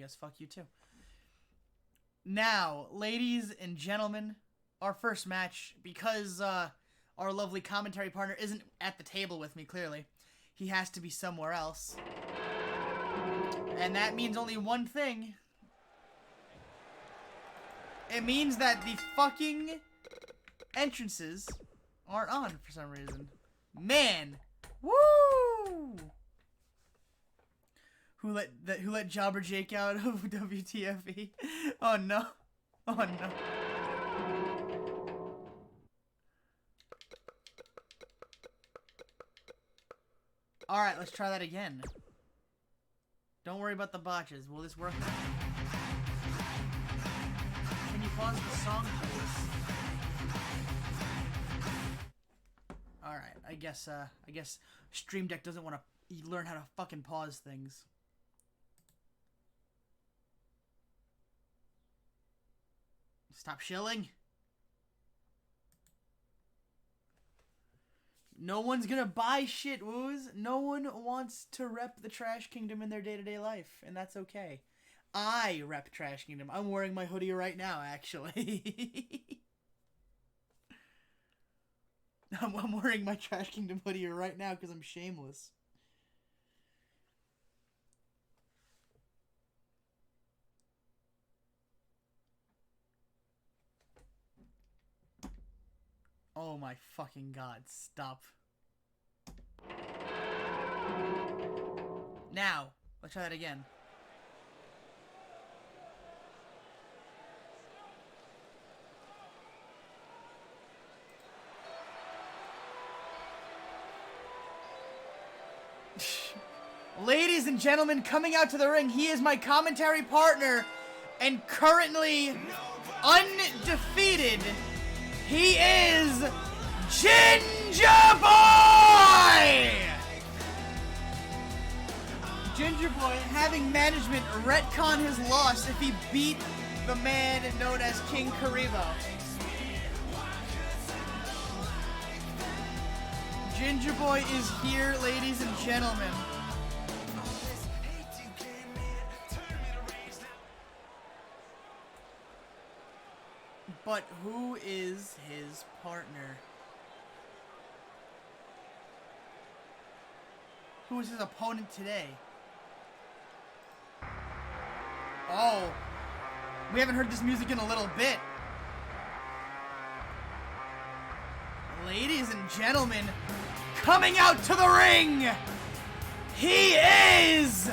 guess fuck you too. Now, ladies and gentlemen, our first match, because our lovely commentary partner isn't at the table with me, clearly. He has to be somewhere else. And that means only one thing. It means that the fucking entrances aren't on for some reason. Man! Woo! Who let Jobber Jake out of WTFE? Oh no. Oh no. Alright, let's try that again. Don't worry about the botches. Will this work? Can you pause the song, please? Alright, I guess Stream Deck doesn't want to learn how to fucking pause things. Stop shilling. No one's gonna buy shit, woos. No one wants to rep the Trash Kingdom in their day-to-day life, and that's okay. I rep Trash Kingdom. I'm wearing my hoodie right now, actually. I'm wearing my Trash Kingdom hoodie right now because I'm shameless. Oh my fucking god, stop. Now, let's try that again. Ladies and gentlemen, coming out to the ring, he is my commentary partner and currently undefeated. He is Ginger Boy! Ginger Boy having management retcon his loss if he beat the man known as King Karibo. Ginger Boy is here, ladies and gentlemen. But who is his partner? Who is his opponent today? Oh, we haven't heard this music in a little bit. Ladies and gentlemen, coming out to the ring, he is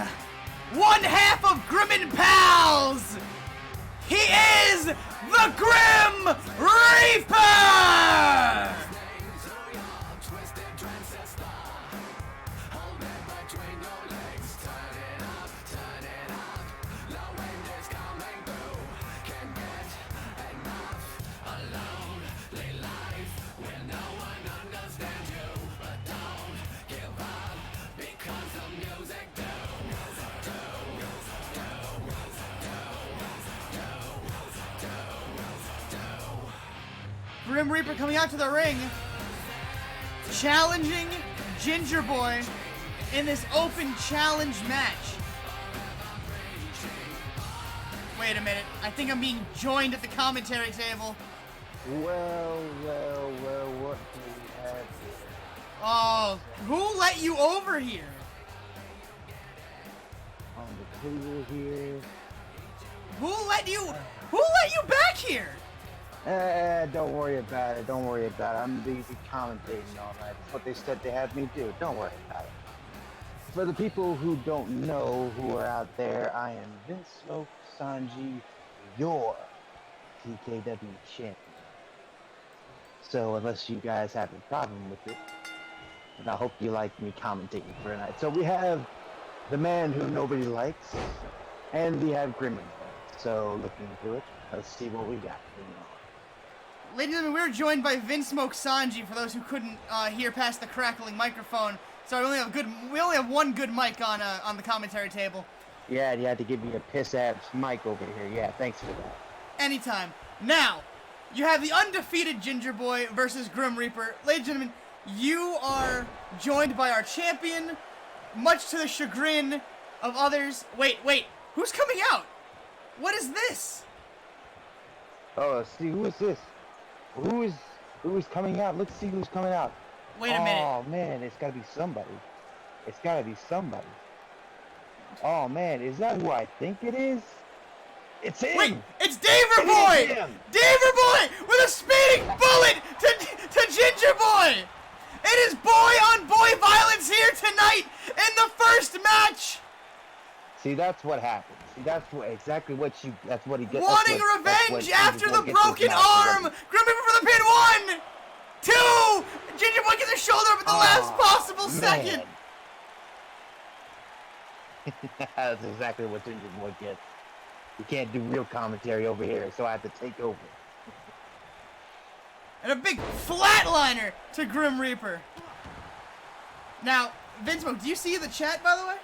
one half of Grim and Pals. He is the Grim Reaper! Grim Reaper coming out to the ring, challenging Ginger Boy in this open challenge match. Wait a minute, I think I'm being joined at the commentary table. Well, what do we have here? Oh, who let you over here? On the table here. Who let you back here? Don't worry about it. Don't worry about it. I'm busy commentating all night. That's what they said they had me do. Don't worry about it. For the people who don't know who are out there, I am Vince Smoke Sanji, your TKW champion. So unless you guys have a problem with it, and I hope you like me commentating for tonight. So we have the man who nobody likes, and we have Grim. So looking into it, let's see what we got. Ladies and gentlemen, we're joined by Vince Smoke Sanji, for those who couldn't hear past the crackling microphone. Sorry, we only have one good mic on the commentary table. Yeah, you had to give me a piss-ass mic over here. Yeah, thanks for that. Anytime. Now, you have the undefeated Ginger Boy versus Grim Reaper. Ladies and gentlemen, you are joined by our champion, much to the chagrin of others. Wait. Who's coming out? What is this? Oh, see, who is this? Who's coming out? Let's see who's coming out. Wait a minute. Oh man, it's gotta be somebody. It's gotta be somebody. Oh man, is that who I think it is? It's him! Wait, it's Daver Boy! Daver Boy with a speeding bullet to Ginger Boy! It is boy-on-boy violence here tonight in the first match! See, that's what happens. See, that's exactly what he gets. Wanting revenge after the broken arm! Grim Reaper for the pin! 1! 2! Ginger Boy gets his shoulder up at the last possible second! That's exactly what Ginger Boy gets. You can't do real commentary over here, so I have to take over. And a big flatliner to Grim Reaper. Now, Vince, do you see the chat, by the way?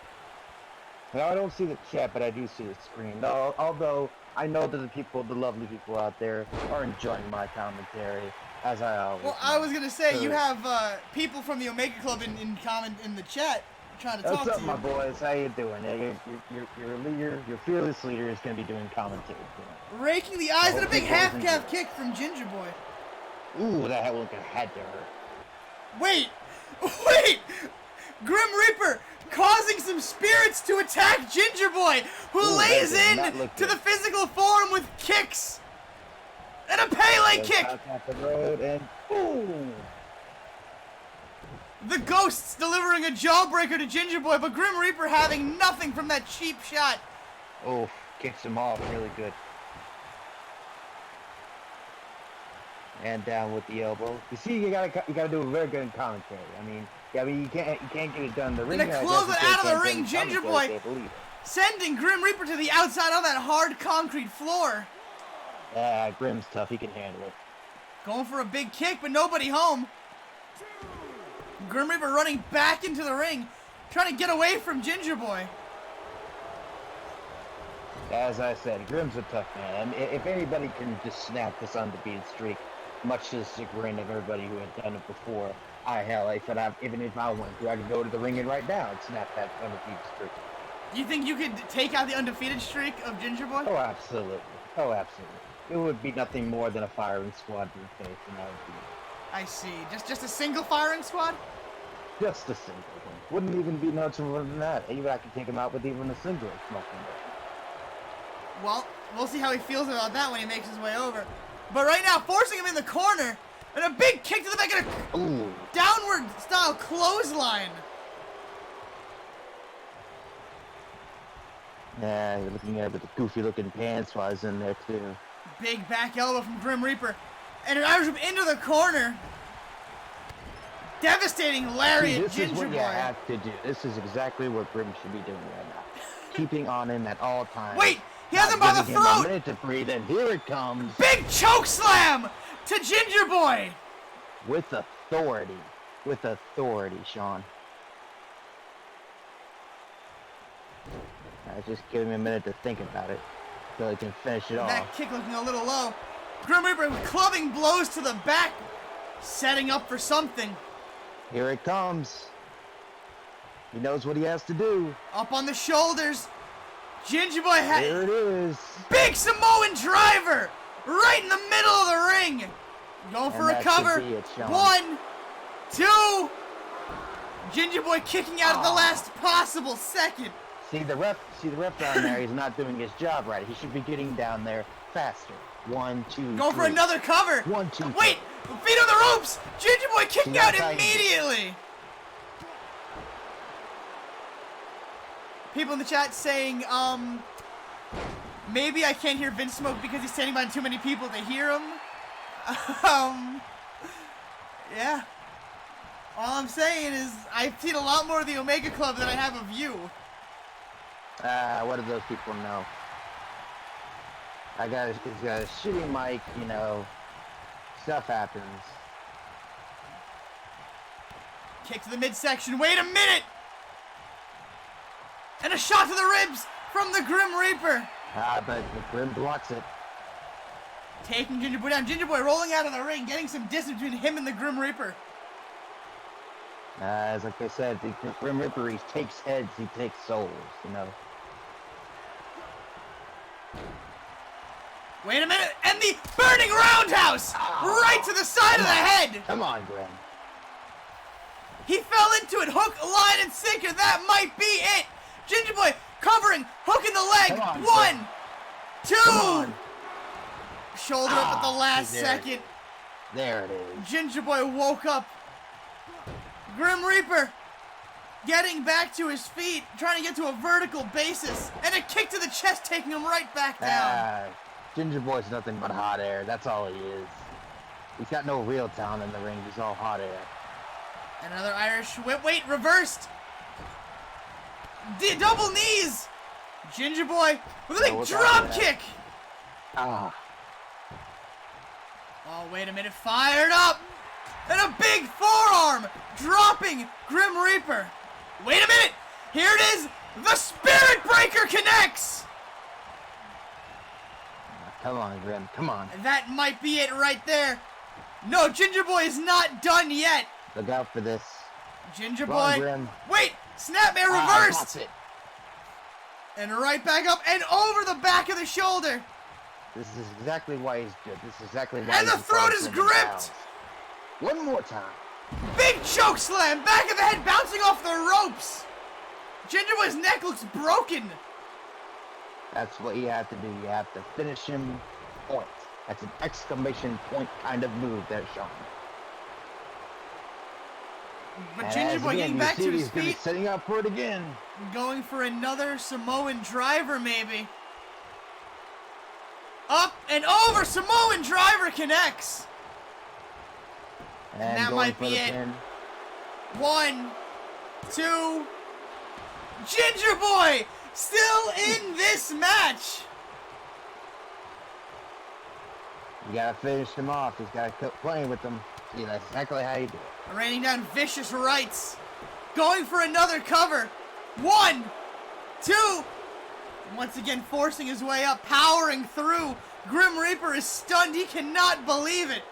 No, I don't see the chat, but I do see the screen. Although I know that the lovely people out there are enjoying my commentary, as I always. Well, I was gonna say you have people from the Omega Club in the chat trying to talk to you. What's up, my boys? How you doing? Your leader, your fearless leader, is gonna be doing commentary. Raking the eyes and a big half-calf kick from Ginger Boy. Ooh, that look had to hurt. Wait! Grim Reaper causing some spirits to attack Ginger Boy, who lays in to the physical form with kicks and a Pele kick. At the road and boom! The Ghosts delivering a jawbreaker to Ginger Boy, but Grim Reaper having nothing from that cheap shot. Oh, kicks him off really good. And down with the elbow. You see, you gotta do a very good commentary. I mean, you can't get it done in the ring. And to close it out of the ring, Ginger Boy sending Grim Reaper to the outside of that hard concrete floor. Grim's tough. He can handle it. Going for a big kick, but nobody home. Grim Reaper running back into the ring, trying to get away from Ginger Boy. As I said, Grim's a tough man. If anybody can just snap this undefeated streak, much to the chagrin of everybody who had done it before, even if I wanted to, I could go to the ring right now and snap that undefeated streak. Do you think you could take out the undefeated streak of Ginger Boy? Oh, absolutely. Oh, absolutely. It would be nothing more than a firing squad to the face, and that would be it. I see. Just a single firing squad? Just a single one. Wouldn't even be much more than that. Even I could take him out with even a single smoking gun. Well, we'll see how he feels about that when he makes his way over. But right now, forcing him in the corner, and a big kick to the back and a downward style clothesline. Yeah, you're looking at it with the goofy looking pants while he's in there too. Big back elbow from Grim Reaper. And an Irish whip into the corner. Devastating lariat, Ginger Boy. This is what you have to do. This is exactly what Grim should be doing right now. Keeping on him at all times. Wait! He has him by the throat! A minute to breathe, and here it comes. Big choke slam to Ginger Boy! With authority. With authority, Sean. Just give him a minute to think about it so he can finish it off. That kick looking a little low. Grim Reaper with clubbing blows to the back, setting up for something. Here it comes. He knows what he has to do. Up on the shoulders. Ginger Boy has... There it is. Big Samoan driver! Right in the middle of the ring. Going for a cover. 1, 2. Ginger Boy kicking out at the last possible second. See the ref down there, he's not doing his job right. He should be getting down there faster. 1, 2, Go for another cover. 1, 2. Wait! Feet on the ropes! Ginger Boy kicked out immediately! People in the chat saying, maybe I can't hear Vince Smoke because he's standing behind too many people to hear him. Yeah. All I'm saying is, I've seen a lot more of the Omega Club than I have of you. What do those people know? He's got a shitty mic, you know. Stuff happens. Kick to the midsection. Wait a minute! And a shot to the ribs from the Grim Reaper. But the Grim blocks it. Taking Ginger Boy down. Ginger Boy rolling out of the ring, getting some distance between him and the Grim Reaper. As like I said, the Grim Reaper, he takes heads, he takes souls, you know. Wait a minute, and the burning roundhouse right to the side of the head. Come on, Grim. He fell into it, hook, line, and sinker. That might be it. Ginger Boy covering, hooking the leg. Come on, 1, 2. Come on. Shoulder up at the last second. There it is. Ginger Boy woke up. Grim Reaper getting back to his feet, trying to get to a vertical basis, and a kick to the chest taking him right back down. Ginger Boy's nothing but hot air. That's all he is. He's got no real talent in the ring. He's all hot air. Another Irish whip. Wait, reversed. Double knees. Ginger Boy with a big drop kick. Ah. Oh, wait a minute. Fired up. And a big forearm. Dropping Grim Reaper. Wait a minute. Here it is. The Spirit Breaker connects. Come on, Grim. Come on. That might be it right there. No, Ginger Boy is not done yet. Look out for this. Ginger Come on, Boy. Grim. Wait. Snapmare reversed. That's it. And right back up and over the back of the shoulder. This is exactly why he's good. This is exactly why. And the throat is gripped. One more time. Big choke slam. Back of the head bouncing off the ropes. Ginger Boy's neck looks broken. That's what you have to do. You have to finish him point. That's an exclamation point kind of move there, Sean. But And Ginger Boy getting back to his he's gonna be feet. setting up for it again. Going for another Samoan driver, maybe. Up and over. Samoan driver connects. And that going might for be the it. pin. 1, 2. Ginger Boy still in this match. You gotta finish him off. He's gotta keep playing with them. See, that's exactly how you do it. Raining down vicious rights. Going for another cover. 1, 2. Once again forcing his way up, powering through. Grim Reaper is stunned. He cannot believe it.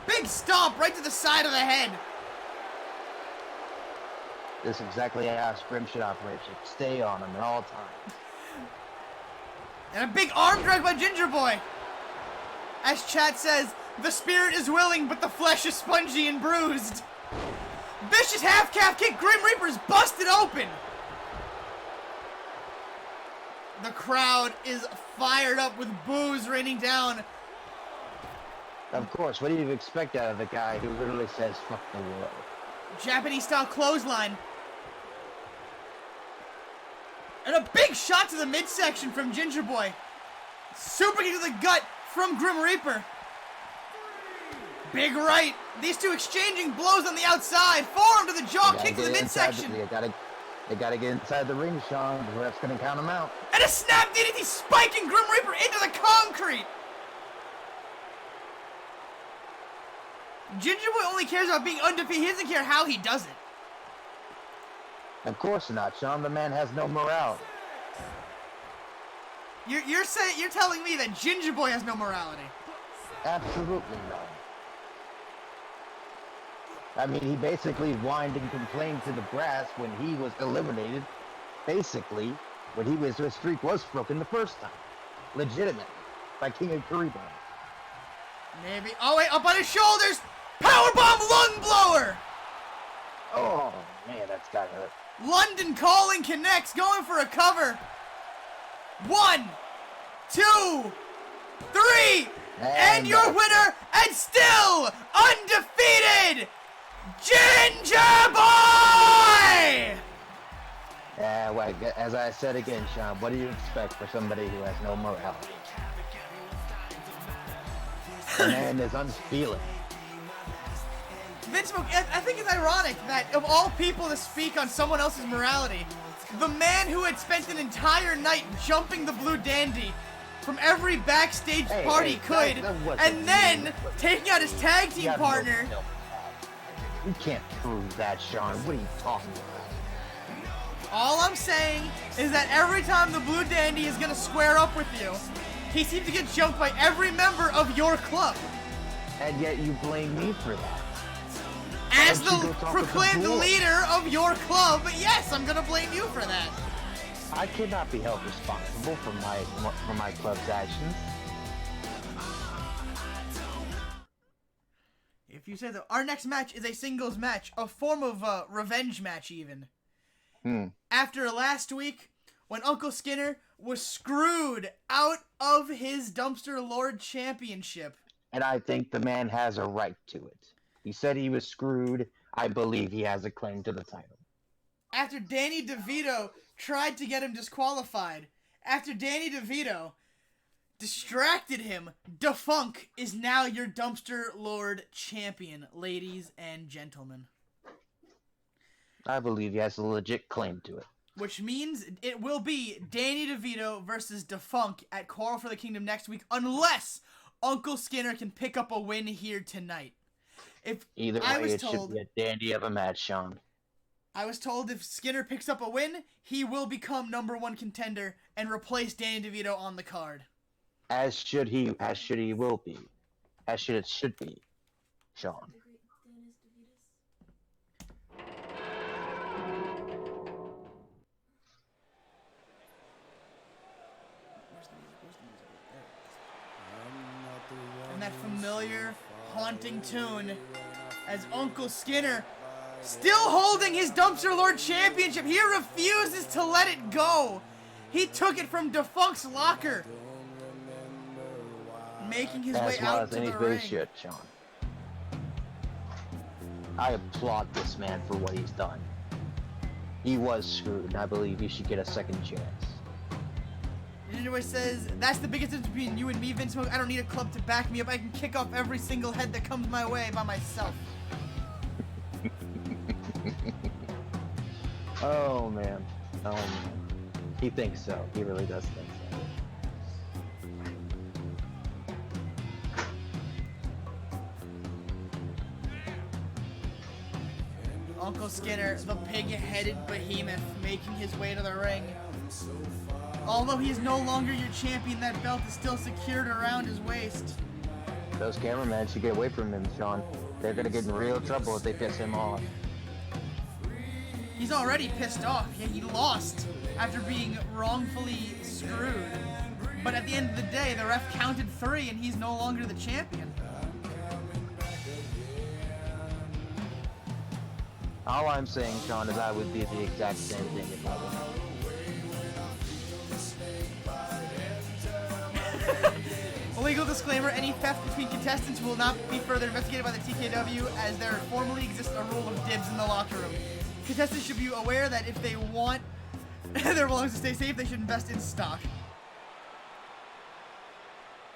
Big stomp right to the side of the head. This is exactly how Scrim should operate. Should stay on him at all times. And a big arm drag by Ginger Boy. As chat says, the spirit is willing, but the flesh is spongy and bruised. Vicious half calf kick. Grim Reaper's busted open. The crowd is fired up with boos raining down. Of course, what do you expect out of a guy who literally says, fuck the world? Japanese style clothesline. And a big shot to the midsection from Ginger Boy. Super kick to the gut from Grim Reaper. Big right. These two exchanging blows on the outside. Forearm to the jaw, kick to the midsection. They gotta get inside the ring, Sean. The ref's gonna count them out. And a snap DDT spiking Grim Reaper into the concrete. Ginger Boy only cares about being undefeated. He doesn't care how he does it. Of course not, Sean. The man has no morality. You're telling me that Ginger Boy has no morality? Absolutely not. I mean, he basically whined and complained to the brass when he was eliminated. Basically, when his streak was broken the first time. Legitimately. By King of Karibo. Maybe. Oh, wait, up on his shoulders. Powerbomb lung blower. Oh, man, that's gotta hurt. London Calling connects, going for a cover. 1, 2, 3, and your winner, and still undefeated, Ginger Boy! Yeah, well, as I said again, Sean, what do you expect for somebody who has no morality? The man is unfeeling. Vince McMahon, I think it's ironic that of all people to speak on someone else's morality, the man who had spent an entire night jumping the Blue Dandy from every backstage party he could, and then taking out his tag team partner. You can't prove that, Sean. What are you talking about? All I'm saying is that every time the Blue Dandy is going to square up with you, he seems to get jumped by every member of your club. And yet you blame me for that. As the proclaimed leader of your club, but yes, I'm gonna blame you for that. I cannot be held responsible for my club's actions. If you say that, our next match is a singles match, a form of revenge match even. After last week, when Uncle Skinner was screwed out of his Dumpster Lord Championship. And I think the man has a right to it. He said he was screwed. I believe he has a claim to the title. After Danny DeVito tried to get him disqualified, after Danny DeVito distracted him, Defunk is now your Dumpster Lord Champion, ladies and gentlemen. I believe he has a legit claim to it. Which means it will be Danny DeVito versus Defunk at Quarrel for the Kingdom next week, unless Uncle Skinner can pick up a win here tonight. Either way, it should be a dandy of a match, Sean. I was told if Skinner picks up a win, he will become #1 contender and replace Danny DeVito on the card. As should he will be. As it should be, Sean. And that familiar, haunting tune as Uncle Skinner, still holding his Dumpster Lord Championship, he refuses to let it go. He took it from Defunct's locker, making his way out to the ring. Should, Sean. I applaud this man for what he's done. He was screwed, and I believe he should get a second chance. Anyway says, that's the biggest difference between you and me, Vince Smoke. I don't need a club to back me up. I can kick off every single head that comes my way by myself. Oh, man. Oh, man. He thinks so. He really does think so. Uncle Skinner, the pig-headed behemoth, making his way to the ring. Although he is no longer your champion, that belt is still secured around his waist. Those cameramen should get away from him, Sean. They're gonna get in real trouble if they piss him off. He's already pissed off. Yeah, he lost after being wrongfully screwed. But at the end of the day, the ref counted 3 and he's no longer the champion. All I'm saying, Sean, is I would do the exact same thing if I were. A legal disclaimer, any theft between contestants will not be further investigated by the TKW, as there formally exists a rule of dibs in the locker room. Contestants should be aware that if they want their belongings to stay safe, they should invest in stock.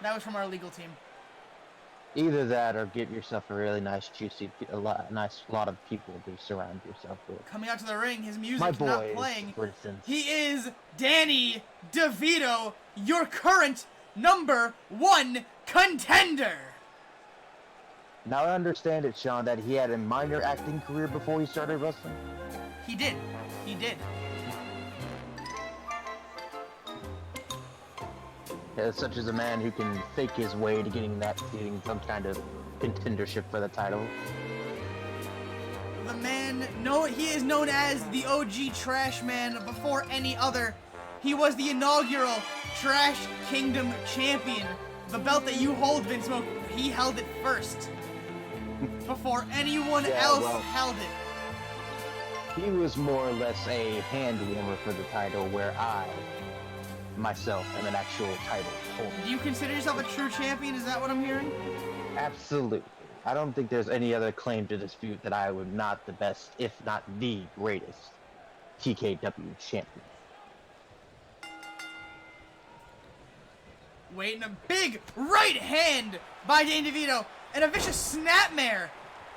That was from our legal team. Either that or get yourself a really nice, juicy, nice lot of people to surround yourself with. Coming out to the ring, his music not playing. For instance. He is Danny DeVito, your current #1 contender. Now I understand it, Sean, that he had a minor acting career before he started wrestling. He did. He did. Such as a man who can fake his way to getting some kind of contendership for the title. The man, he is known as the OG Trash Man before any other. He was the inaugural Trash Kingdom champion. The belt that you hold, Vince Smoke, he held it first. Before anyone else held it. He was more or less a hand warmer for the title, where I, myself, am an actual title holder. Do you consider yourself a true champion? Is that what I'm hearing? Absolutely. I don't think there's any other claim to dispute that I would not the best, if not the greatest, TKW champion. Waiting, a big right hand by Danny DeVito, and a vicious snapmare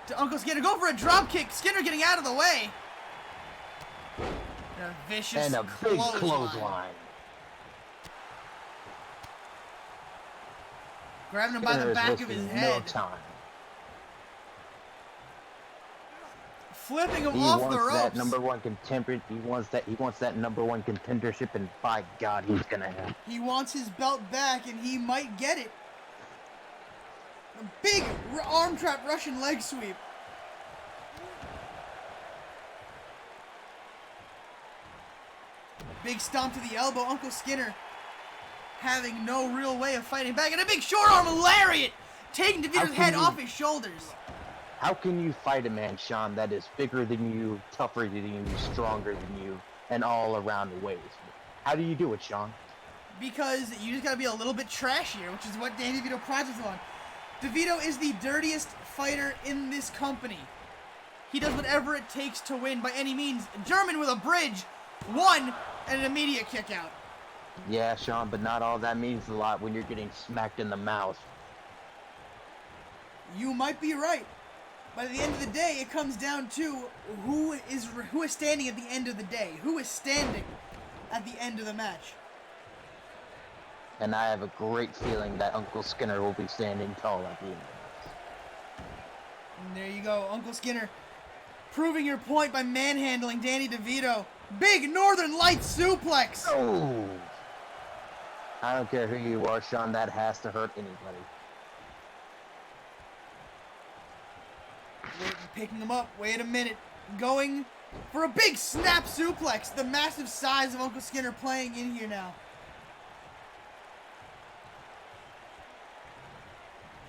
to Uncle Skinner. Go for a drop kick. Skinner getting out of the way. And a vicious and a big clothesline. Grabbing him by the back of his head. No time. Flipping him off the ropes. That #1 contender. He wants that #1 contendership, and by God, he's gonna have it. He wants his belt back, and he might get it. A big arm trap Russian leg sweep. Big stomp to the elbow. Uncle Skinner having no real way of fighting back. And a big short arm lariat, taking DeVito's head off his shoulders. How can you fight a man, Sean, that is bigger than you, tougher than you, stronger than you, and all around ways? How do you do it, Sean? Because you just gotta be a little bit trashier, which is what Danny DeVito prides himself on. DeVito is the dirtiest fighter in this company. He does whatever it takes to win by any means. German with a bridge, one, and an immediate kick out. Yeah, Sean, but not all that means a lot when you're getting smacked in the mouth. You might be right. But at the end of the day, it comes down to who is standing at the end of the day. Who is standing at the end of the match. And I have a great feeling that Uncle Skinner will be standing tall at the end of this. And there you go, Uncle Skinner proving your point by manhandling Danny DeVito. Big Northern Lights suplex. Oh! I don't care who you are, Sean, that has to hurt anybody. Picking him up. Wait a minute. Going for a big snap suplex. The massive size of Uncle Skinner playing in here now.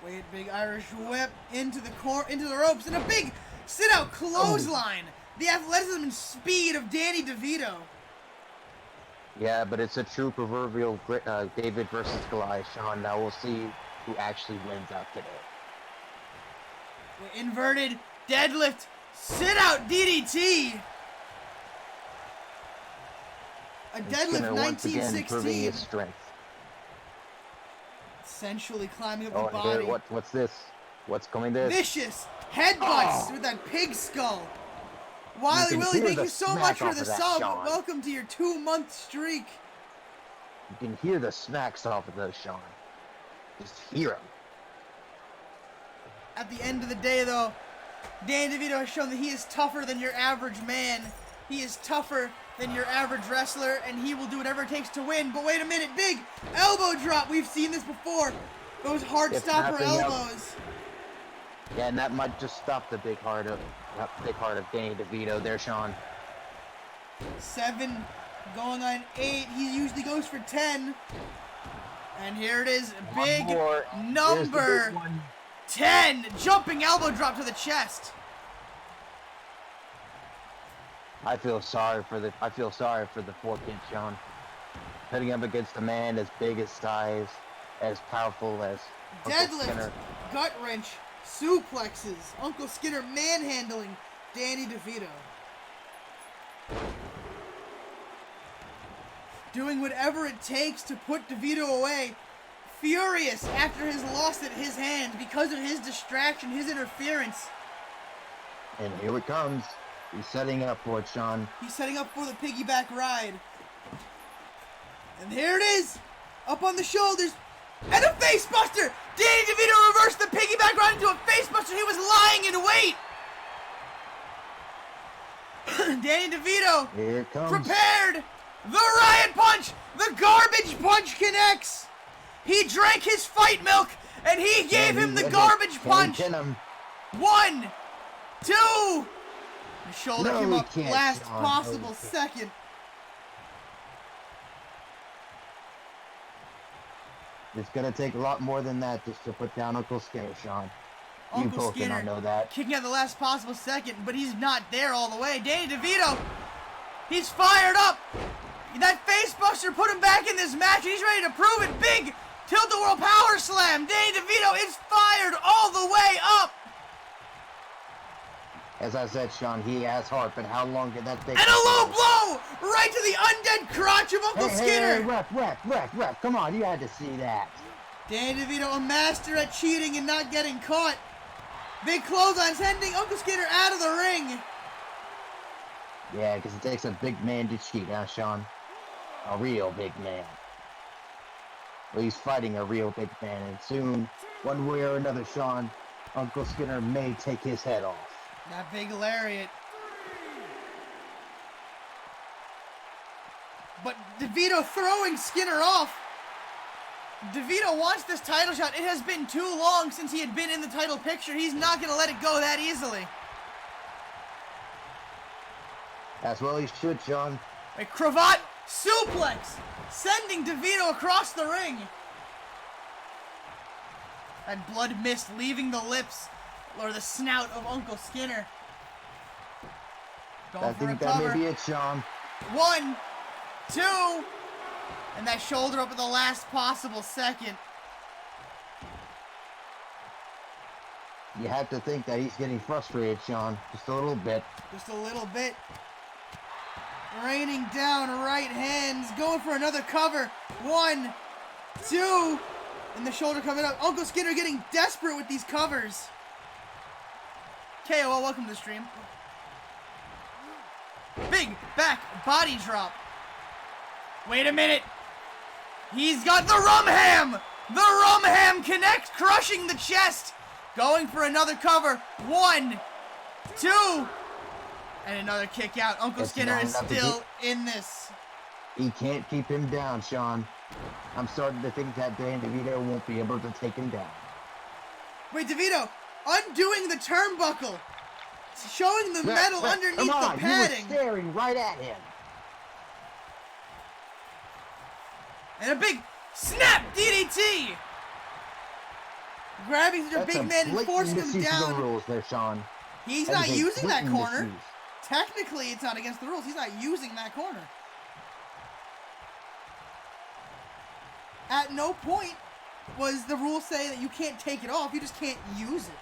Wait, big Irish whip into the ropes, and a big sit-out clothesline. The athleticism and speed of Danny DeVito. Yeah, but it's a true proverbial David versus Goliath, Sean. Now we'll see who actually wins out today. Inverted deadlift, sit-out DDT. A deadlift 1916. Proving his strength. Sensually climbing up the body. What's this? What's coming this? Vicious headbutts with that pig skull. Wiley Willie, thank you so much for the sub. Welcome to your 2-month streak. You can hear the smacks off of those, Sean. Just hear them. At the end of the day, though, Danny DeVito has shown that he is tougher than your average man. He is tougher than your average wrestler, and he will do whatever it takes to win. But wait a minute, big elbow drop. We've seen this before. Those heart stopper elbows. Yeah, and that might just stop the big heart of Danny DeVito there, Sean. 7 going on 8. He usually goes for 10. And here it is, big number 10, jumping elbow drop to the chest. I feel sorry for the 4 kid, Sean. Heading up against a man as big as size, as powerful as Uncle Skinner. Gut wrench, suplexes, Uncle Skinner manhandling Danny DeVito. Doing whatever it takes to put DeVito away. Furious after his loss at his hands because of his distraction, his interference. And here it comes. He's setting up for it, Sean. He's setting up for the piggyback ride. And here it is. Up on the shoulders. And a face buster. Danny DeVito reversed the piggyback ride into a face buster. He was lying in wait. Danny DeVito here it comes. Prepared. The riot punch. The garbage punch connects. He drank his fight milk, and he gave him the garbage punch. 1, 2. The shoulder came up last possible second. It's going to take a lot more than that just to put down Uncle Skinner, Sean. Uncle Skinner know that. Kicking out the last possible second, but he's not there all the way. Danny DeVito, he's fired up. That face buster put him back in this match, and he's ready to prove it. Big Tilt-A-Whirl Power Slam. Danny DeVito is fired all the way up. As I said, Sean, he has heart, but how long did that take? And a low blow right to the undead crotch of Uncle Skinner. Hey, ref, come on, you had to see that. Danny DeVito, a master at cheating and not getting caught. Big clothesline sending Uncle Skinner out of the ring. Yeah, because it takes a big man to cheat, huh, Sean? A real big man. Well, he's fighting a real big man, and soon, one way or another, Sean, Uncle Skinner may take his head off. That big lariat. But DeVito throwing Skinner off. DeVito wants this title shot. It has been too long since he had been in the title picture. He's not going to let it go that easily. As well he should, Sean. A cravat suplex, sending DeVito across the ring. That blood mist leaving the lips or the snout of Uncle Skinner. Going I for think a that cover. may be it, Sean. 1, 2, and that shoulder up at the last possible second. You have to think that he's getting frustrated, Sean. Just a little bit. Just a little bit. Raining down right hands, going for another cover. 1, 2, and the shoulder coming up. Uncle Skinner getting desperate with these covers. KO, welcome to the stream. Big back body drop. Wait a minute. He's got the rum ham. The rum ham connect, crushing the chest. Going for another cover. 1, 2, and another kick out. Uncle Skinner is still in this. He can't keep him down, Sean. I'm starting to think that Danny DeVito won't be able to take him down. Wait, DeVito, undoing the turnbuckle. Showing the metal underneath the padding. You were staring right at him. And a big snap DDT. Grabbing the big man and forcing him down. The rules there, Sean. He's not using that corner. Technically, it's not against the rules. He's not using that corner. At no point was the rule say that you can't take it off. You just can't use it.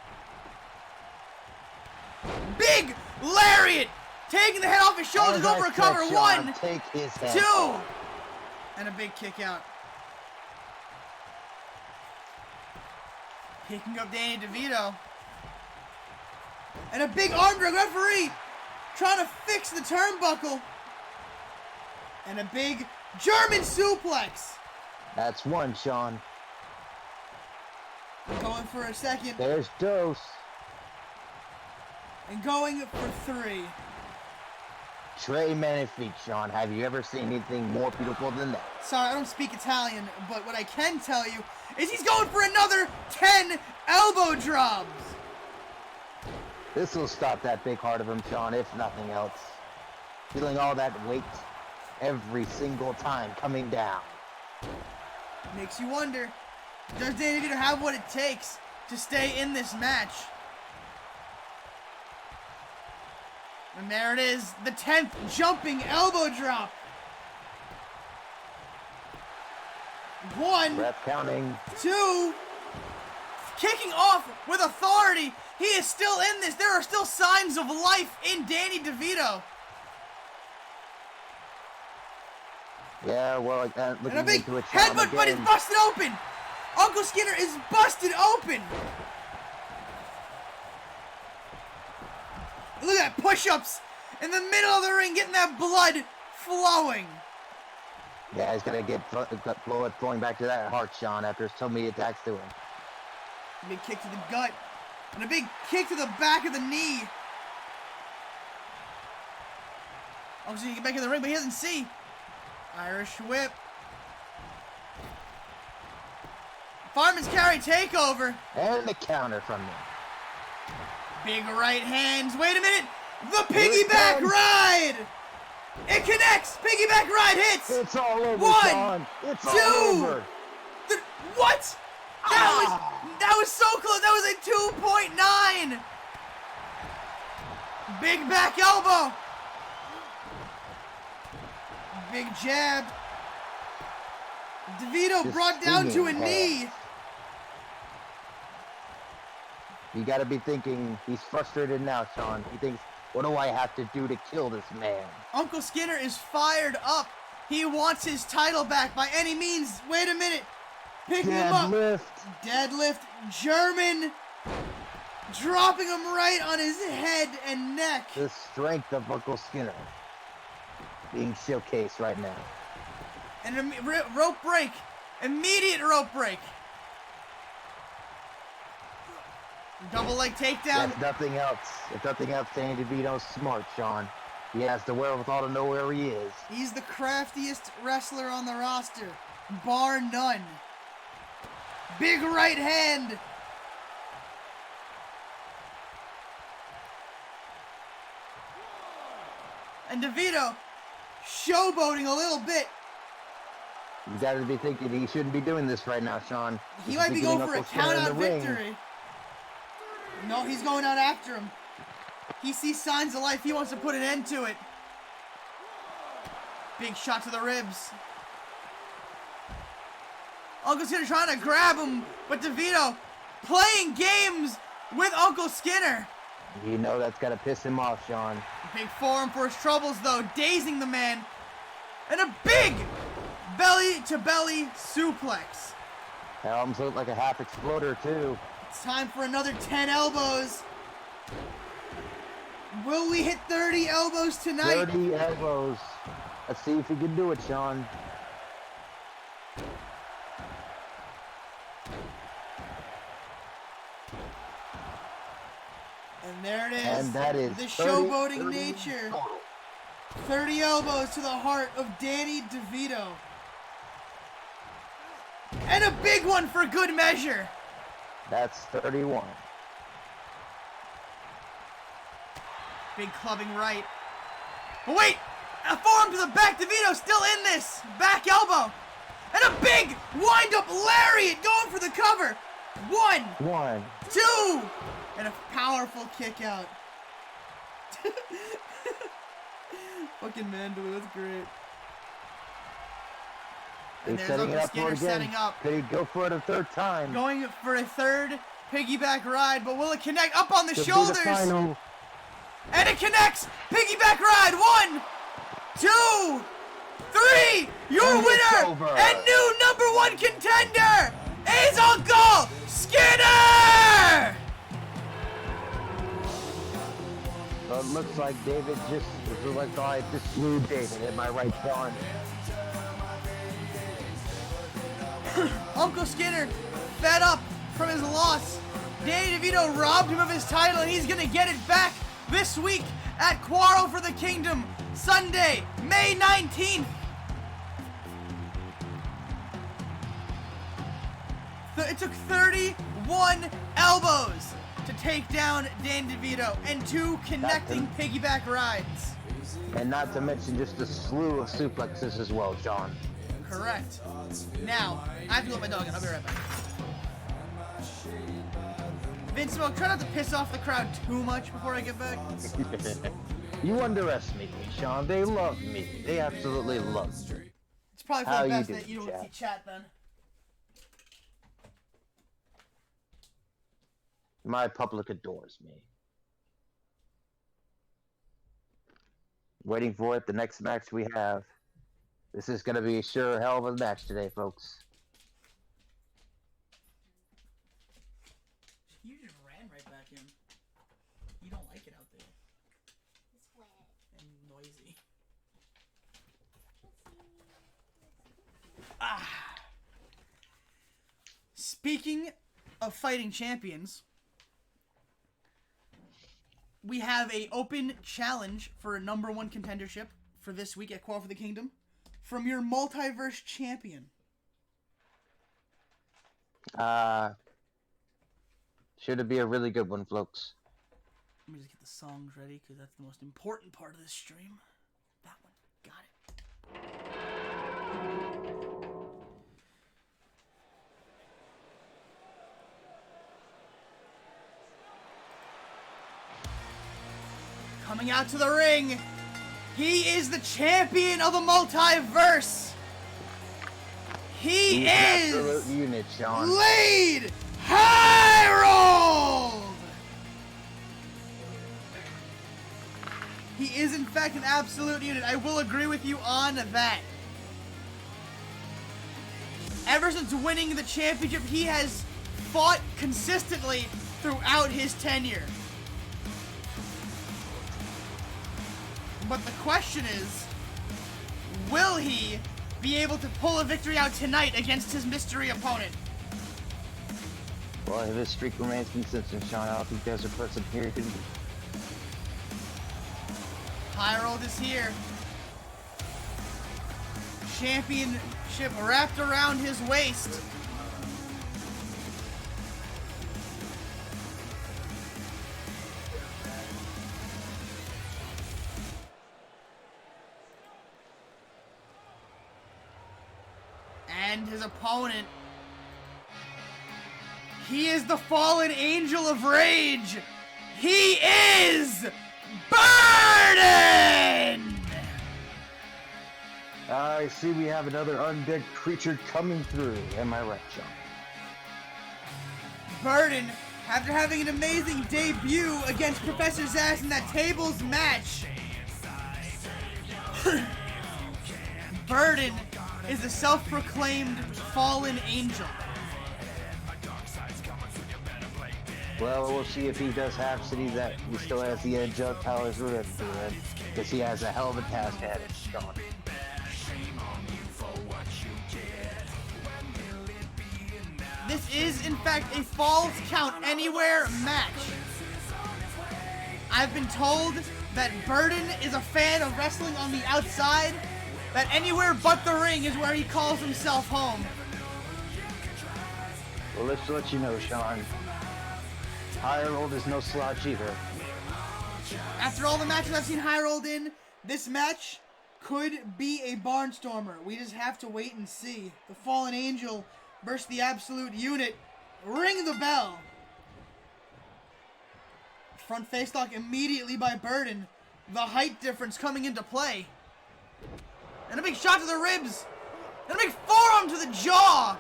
Big lariat! Taking the head off his shoulders over a cover. 1, 2, and a big kick out. Picking up Danny DeVito. And a big arm drag. Referee trying to fix the turnbuckle. And a big German suplex. That's 1, Sean. Going for a second. There's Dose. And going for 3. Tre Magnifique, Sean. Have you ever seen anything more beautiful than that? Sorry, I don't speak Italian, but what I can tell you is he's going for another 10 elbow drops. This will stop that big heart of him, Sean, if nothing else. Feeling all that weight every single time coming down. Makes you wonder, does Danny DeVito have what it takes to stay in this match? And there it is, the 10th jumping elbow drop. 1, Ref counting. 2, kicking off with authority. He is still in this. There are still signs of life in Danny DeVito. Yeah, well, looking And a big into it, headbutt, but he's busted open. Uncle Skinner is busted open. Look at that, push-ups in the middle of the ring, getting that blood flowing. Yeah, he's going to get blood flowing back to that heart, Sean, after so many attacks to him. A big kick to the gut. And a big kick to the back of the knee. Obviously, he can get back in the ring, but he doesn't see. Irish whip. Fireman's carry takeover. And the counter from him. Big right hands. Wait a minute. The piggyback ride. It connects. Piggyback ride hits. It's all over, 1, Sean. It's 2. all over. What? That was so close. That was a 2.9. Big back elbow. Big jab. DeVito brought down to a knee. You got to be thinking, he's frustrated now, Sean. He thinks, what do I have to do to kill this man? Uncle Skinner is fired up. He wants his title back by any means. Wait a minute. Picking him up. Deadlift. German. Dropping him right on his head and neck. The strength of Uncle Skinner being showcased right now. And a rope break. Immediate rope break. Double leg takedown. If nothing else, Danny DeVito's smart, Sean. He has the wherewithal to know where he is. He's the craftiest wrestler on the roster, bar none. Big right hand. And DeVito showboating a little bit. You got to be thinking he shouldn't be doing this right now, Sean. He might be going for a count-out victory. No, he's going out after him. He sees signs of life. He wants to put an end to it. Big shot to the ribs. Uncle Skinner trying to grab him, but DeVito playing games with Uncle Skinner. You know that's got to piss him off, Sean. Big forearm for his troubles, though, dazing the man. And a big belly-to-belly suplex. That almost looked like a half exploder, too. It's time for another 10 elbows. Will we hit 30 elbows tonight? 30 elbows. Let's see if we can do it, Sean. And there it is. And that is the showboating nature. 30 elbows to the heart of Danny DeVito. And a big one for good measure. That's 31. Big clubbing right. But wait! A forearm to the back. DeVito still in this. Back elbow. And a big wind-up lariat going for the cover. 1, 2, and a powerful kick out. Fucking Mandalay, that's great. And He's there's setting it Uncle up for Skinner it again. setting up. Could he go for it a third time? Going for a third piggyback ride, but will it connect up on the Could be shoulders? the final. And it connects! Piggyback ride! 1, 2, 3! Your And it's winner over. and new #1 contender is Uncle Skinner! So it looks like David just slew David. Am I right, Sean? Uncle Skinner, fed up from his loss. Danny DeVito robbed him of his title, and he's gonna get it back this week at Quarrel for the Kingdom, Sunday, May 19th. It took 31 elbows to take down Danny DeVito and 2 connecting piggyback rides. And not to mention just a slew of suplexes as well, Sean. Correct. Now, I have to let my dog in. I'll be right back. Vince Smoke, try not to piss off the crowd too much before I get back. You underestimate me, Sean. They love me. They absolutely love me. It's probably for How the you best doing, that you don't chat? see chat then. My public adores me. Waiting for it, the next match we have. This is going to be a sure hell of a match today, folks. You just ran right back in. You don't like it out there. It's wet. And noisy. Speaking of fighting champions, we have a open challenge for a #1 contendership for this week at Quarrel for the Kingdom from your multiverse champion. Should it be a really good one, folks? Let me just get the songs ready because that's the most important part of this stream. That one. Got it. Coming out to the ring, he is the champion of the multiverse. He He's an is absolute unit, Sean. Laid Harold. He is in fact an absolute unit. I will agree with you on that. Ever since winning the championship, he has fought consistently throughout his tenure. But the question is, will he be able to pull a victory out tonight against his mystery opponent? Well, if his streak remains consistent, Sean, I don't think there's a person here who can... Harold is here. Championship wrapped around his waist. And his opponent, he is the fallen angel of rage. He is Burden! I see we have another undead creature coming through. Am I right, Sean? Burden, after having an amazing debut against Professor Zass in that tables match, Burden is a self-proclaimed fallen angel. Well, we'll see if he does have cities that he still has the edge of powers written to him, because he has a hell of a task ahead of him, Sean. This is, in fact, a Falls Count Anywhere match. I've been told that Burden is a fan of wrestling on the outside, that anywhere but the ring is where he calls himself home. Well, let's let you know, Sean. Hirold is no slouch either. After all the matches I've seen Hirold in, this match could be a barnstormer. We just have to wait and see. The Fallen Angel versus the Absolute Unit. Ring the bell. Front face lock immediately by Burden. The height difference coming into play. And a big shot to the ribs. And a big forearm to the jaw.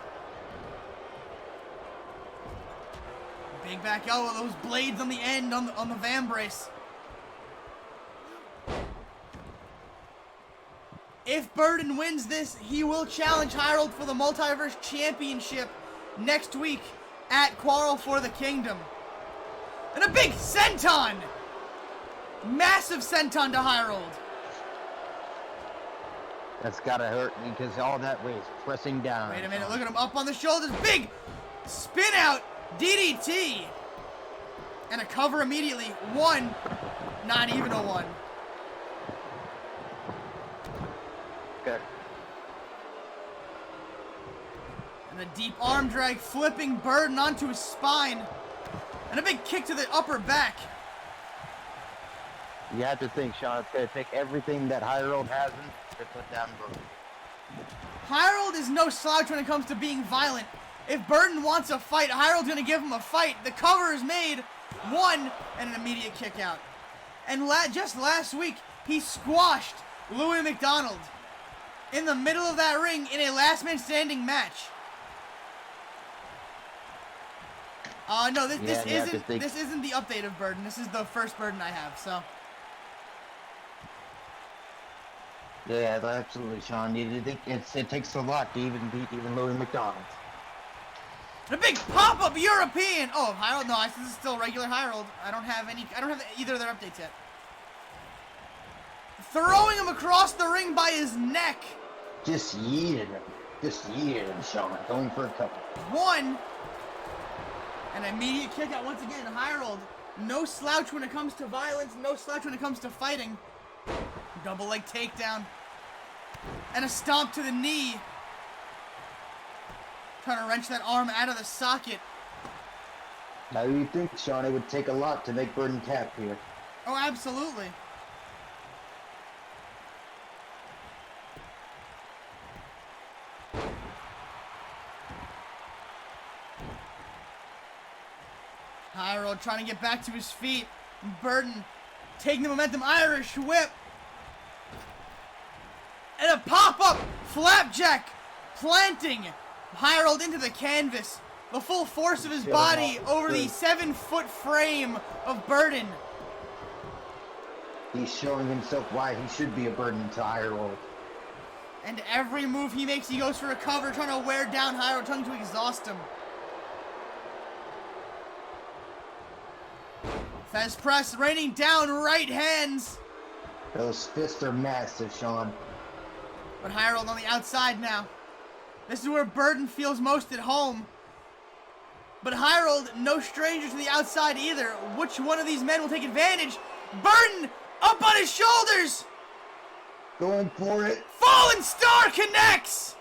Big back elbow, those blades on the end on the van brace. If Burden wins this, he will challenge Hirold for the Multiverse Championship next week at Quarrel for the Kingdom. And a big senton! Massive senton to Hirold. That's gotta hurt because all that weight is pressing down. Wait a minute, look at him up on the shoulders. Big spin out DDT. And a cover immediately. One, not even a one. Okay. And a deep arm drag, flipping Burden onto his spine. And a big kick to the upper back. You have to think, Sean, it's going to take everything that Hirold hasn't to put down Burden. Hirold is no slouch when it comes to being violent. If Burden wants a fight, Hirold's going to give him a fight. The cover is made. One, and an immediate kick out. And just last week, he squashed Louis McDonald in the middle of that ring in a last man standing match. No, this isn't the update of Burden. This is the first Burden I have, so. Yeah, absolutely, Sean. It takes a lot to even beat Louis McDonald. And a big pop-up European. Oh, Hirold. No, this is still regular Hirold. I don't have either of their updates yet. Throwing him across the ring by his neck. Just yeeted him, Sean. Going for a couple. One. An immediate kick out once again. Hirold, no slouch when it comes to violence, no slouch when it comes to fighting. Double leg takedown. And a stomp to the knee. Trying to wrench that arm out of the socket. Now you think, Sean, it would take a lot to make Burden tap here. Oh, absolutely. Hirold trying to get back to his feet. Burden taking the momentum. Irish whip. And a pop-up flapjack planting Hirold into the canvas. The full force of his body over the 7-foot frame of Burden. He's showing himself why he should be a burden to Hirold. And every move he makes, he goes for a cover, trying to wear down Hirold, trying to exhaust him. Fez press, raining down right hands. Those fists are massive, Sean. But Hirold on the outside now. This is where Burden feels most at home. But Hirold, no stranger to the outside either. Which one of these men will take advantage? Burden up on his shoulders. Going for it. Fallen Star connects.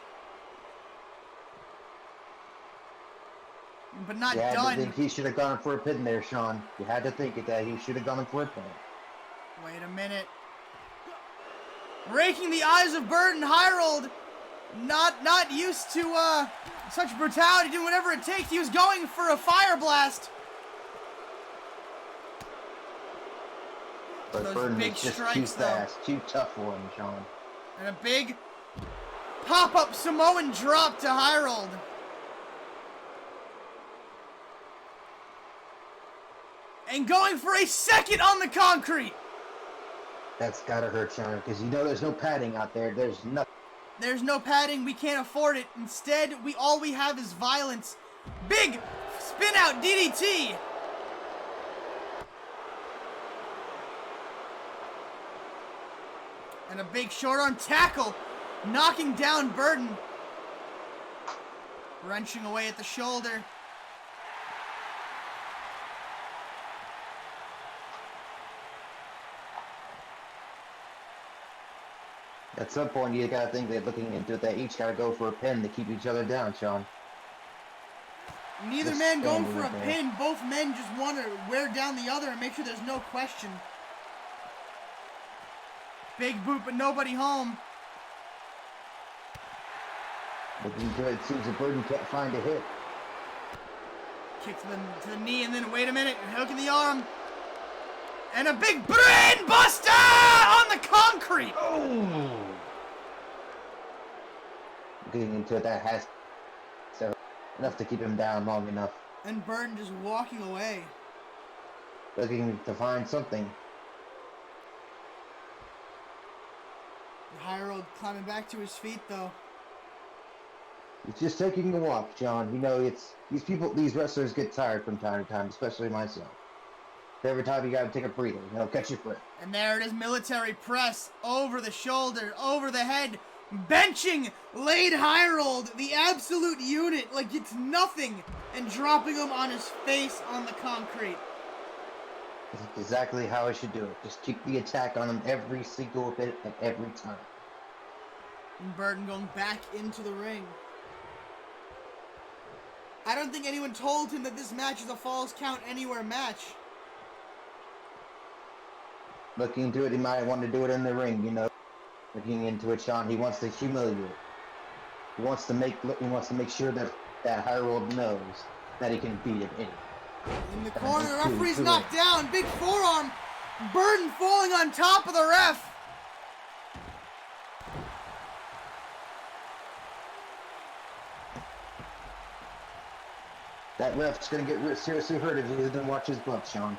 But not done. I think he should have gone for a pin there, Sean. You had to think of that. He should have gone for a pin. Wait a minute. Raking the eyes of Burden, Hirold Not used to such brutality, doing whatever it takes. He was going for a fire blast. But Those Burton big is just strikes, too though. fast, too tough for him, Sean. And a big pop-up Samoan drop to Hirold. And going for a second on the concrete. That's gotta hurt, Sean, because you know there's no padding out there. There's nothing. There's no padding. We can't afford it. Instead, all we have is violence. Big spin out DDT. And a big short arm tackle, knocking down Burton. Wrenching away at the shoulder. At some point, you gotta think they're looking into it. They each gotta go for a pin to keep each other down, Sean. Neither Just man going standing for a there. pin. Both men just want to wear down the other and make sure there's no question. Big boot, but nobody home. Looking good. Seems that Burton can't find a hit. Kick to the knee, and then wait a minute, hook in the arm. And a big brain buster on the concrete. Oh! Getting into it, that has so enough to keep him down long enough. And Burton just walking away. Looking to find something. Hirold climbing back to his feet, though. It's just taking a walk, John. You know, it's these wrestlers get tired from time to time, especially myself. Every time you gotta take a breather, catch your breath. And there it is, military press over the shoulder, over the head, benching Lade Hirold, the absolute unit, like it's nothing, and dropping him on his face on the concrete. That's exactly how I should do it. Just keep the attack on him every single bit and every time. And Burton going back into the ring. I don't think anyone told him that this match is a Falls Count Anywhere match. Looking into it, he might want to do it in the ring, Looking into it, Sean, he wants to humiliate. He wants to make sure that Hirold knows that he can beat him In the corner, the referee's knocked down. Big forearm. Burton falling on top of the ref. That ref's gonna get seriously hurt if he doesn't watch his butt, Sean.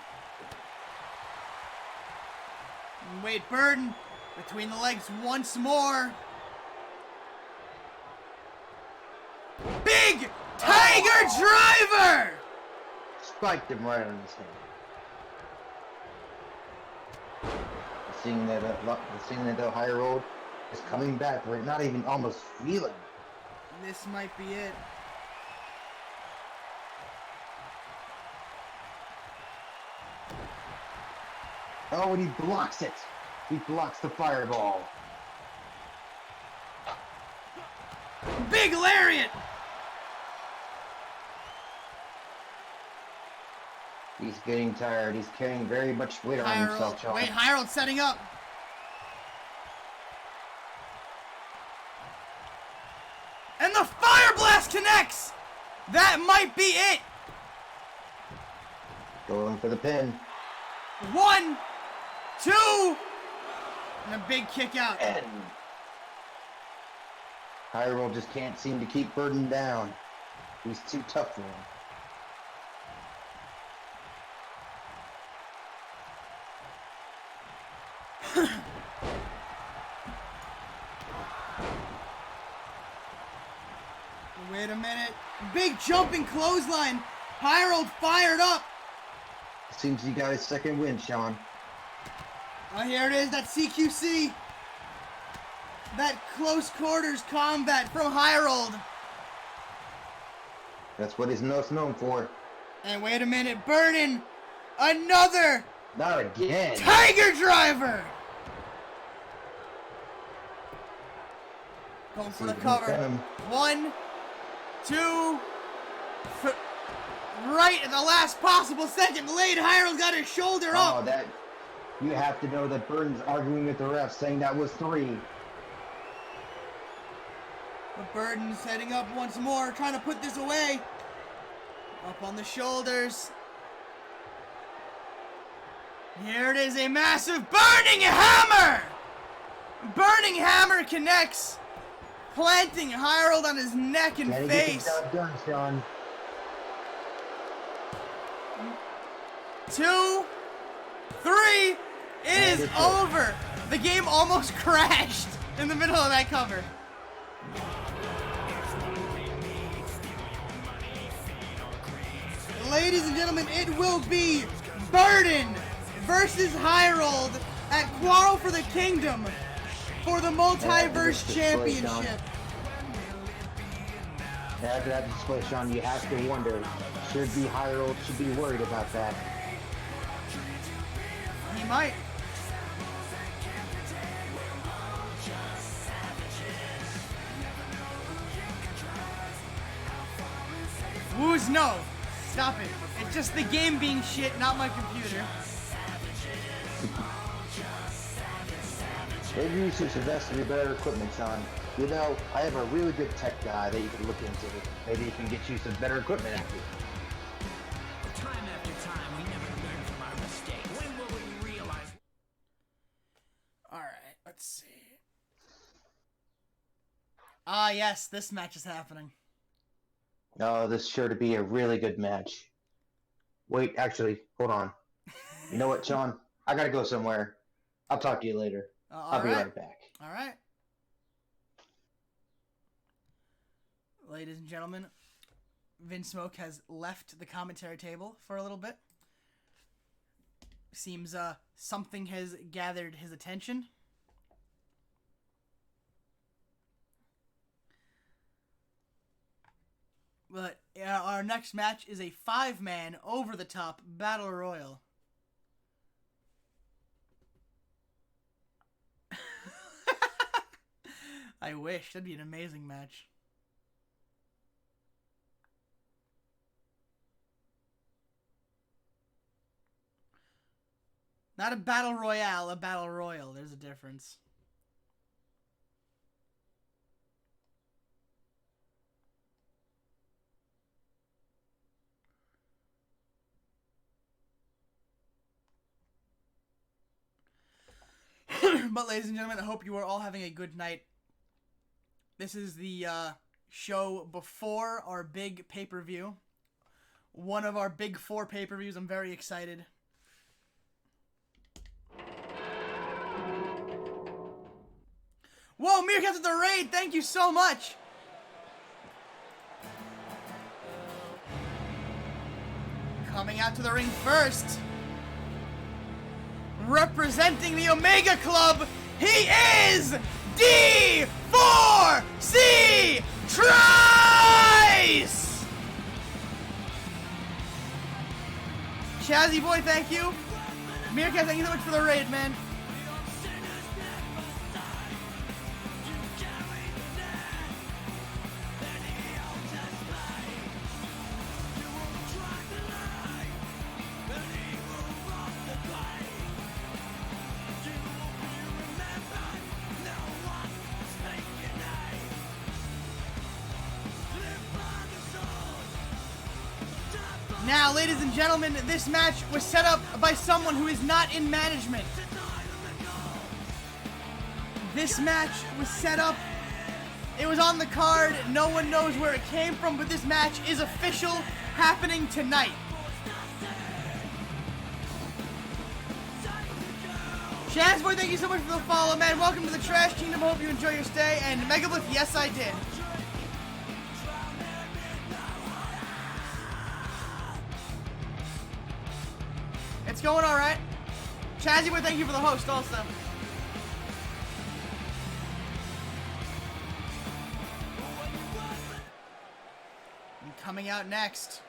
Wade Burton between the legs once more. Big Tiger Driver! Spiked him right on his head. Seeing that Hirold is coming back, but not even almost feeling. This might be it. Oh, and he blocks it. He blocks the fireball. Big lariat! He's getting tired. He's carrying very much weight on himself, Sean. Wait, Hirold setting up. And the fire blast connects! That might be it! Going for the pin. 1, 2, and a big kick out. And Hirold just can't seem to keep Burton down. He's too tough for him. Wait a minute. Big jumping clothesline. Hirold fired up. Seems he got his second win, Sean. Oh, here it is. That CQC. That close quarters combat from Hirold. That's what he's most known for. And wait a minute. Burton. Another Not again. Tiger Driver. Going for the cover. 1, 2. Right at the last possible second, Lade Hirold got his shoulder up. Oh, that... You have to know that Burton's arguing with the ref, saying that was 3. But Burton's heading up once more, trying to put this away. Up on the shoulders. Here it is, a massive burning hammer! Burning hammer connects, planting Harold on his neck and face. Done, Sean. 2, 3, it is over. The game almost crashed in the middle of that cover. Ladies and gentlemen, it will be Burden versus Harold at Quarrel for the Kingdom for the Multiverse Championship. After that display, Sean, you have to wonder, should be Harold should be worried about that. He might. Woos, no. Stop it. It's just the game being shit, not my computer. Maybe you should invest in your better equipment, Sean. You know, I have a really good tech guy that you can look into. Maybe he can get you some better equipment after. Time after time, we never learn from our mistakes. When will we realize? Alright, let's see. Ah, yes, this match is happening. Oh, this is sure to be a really good match. Wait, actually, hold on. You know what, Sean? I gotta go somewhere. I'll talk to you later. I'll be right back. Alright. Ladies and gentlemen, Vince Smoke has left the commentary table for a little bit. Seems something has gathered his attention. But our next match is a 5-man over-the-top battle royal. I wish. That'd be an amazing match. Not a battle royale, a battle royal. There's a difference. But ladies and gentlemen, I hope you are all having a good night. This is the show before our big pay-per-view. One of our big 4 pay-per-views. I'm very excited. Whoa, Meerkats with the raid! Thank you so much! Coming out to the ring first, representing the Omega Club, he is D4C Trice! Chazzy boy, thank you. Meerkat, thank you so much for the raid, man. Now, ladies and gentlemen, this match was set up by someone who is not in management. This match was set up, it was on the card, no one knows where it came from, but this match is official, happening tonight. Shazboy, thank you so much for the follow, man. Welcome to the Trash Kingdom, hope you enjoy your stay, and Megablith, yes I did. It's going all right. Chazzy boy, thank you for the host also. And coming out next,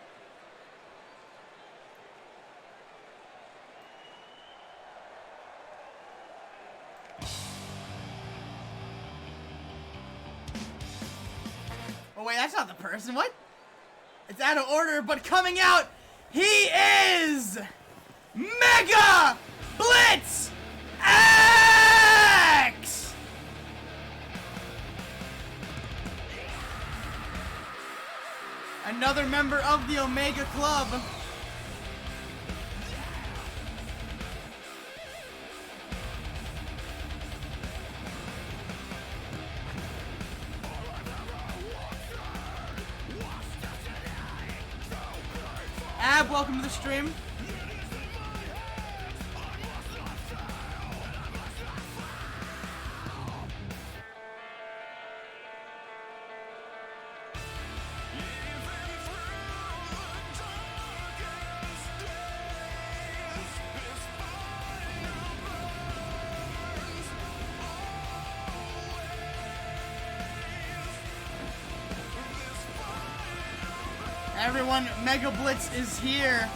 oh wait, that's not the person. What? It's out of order, but coming out, he is Mega Blitz X! another member of the Omega Club. Ab, welcome to the stream. Everyone, Mega Blitz is here.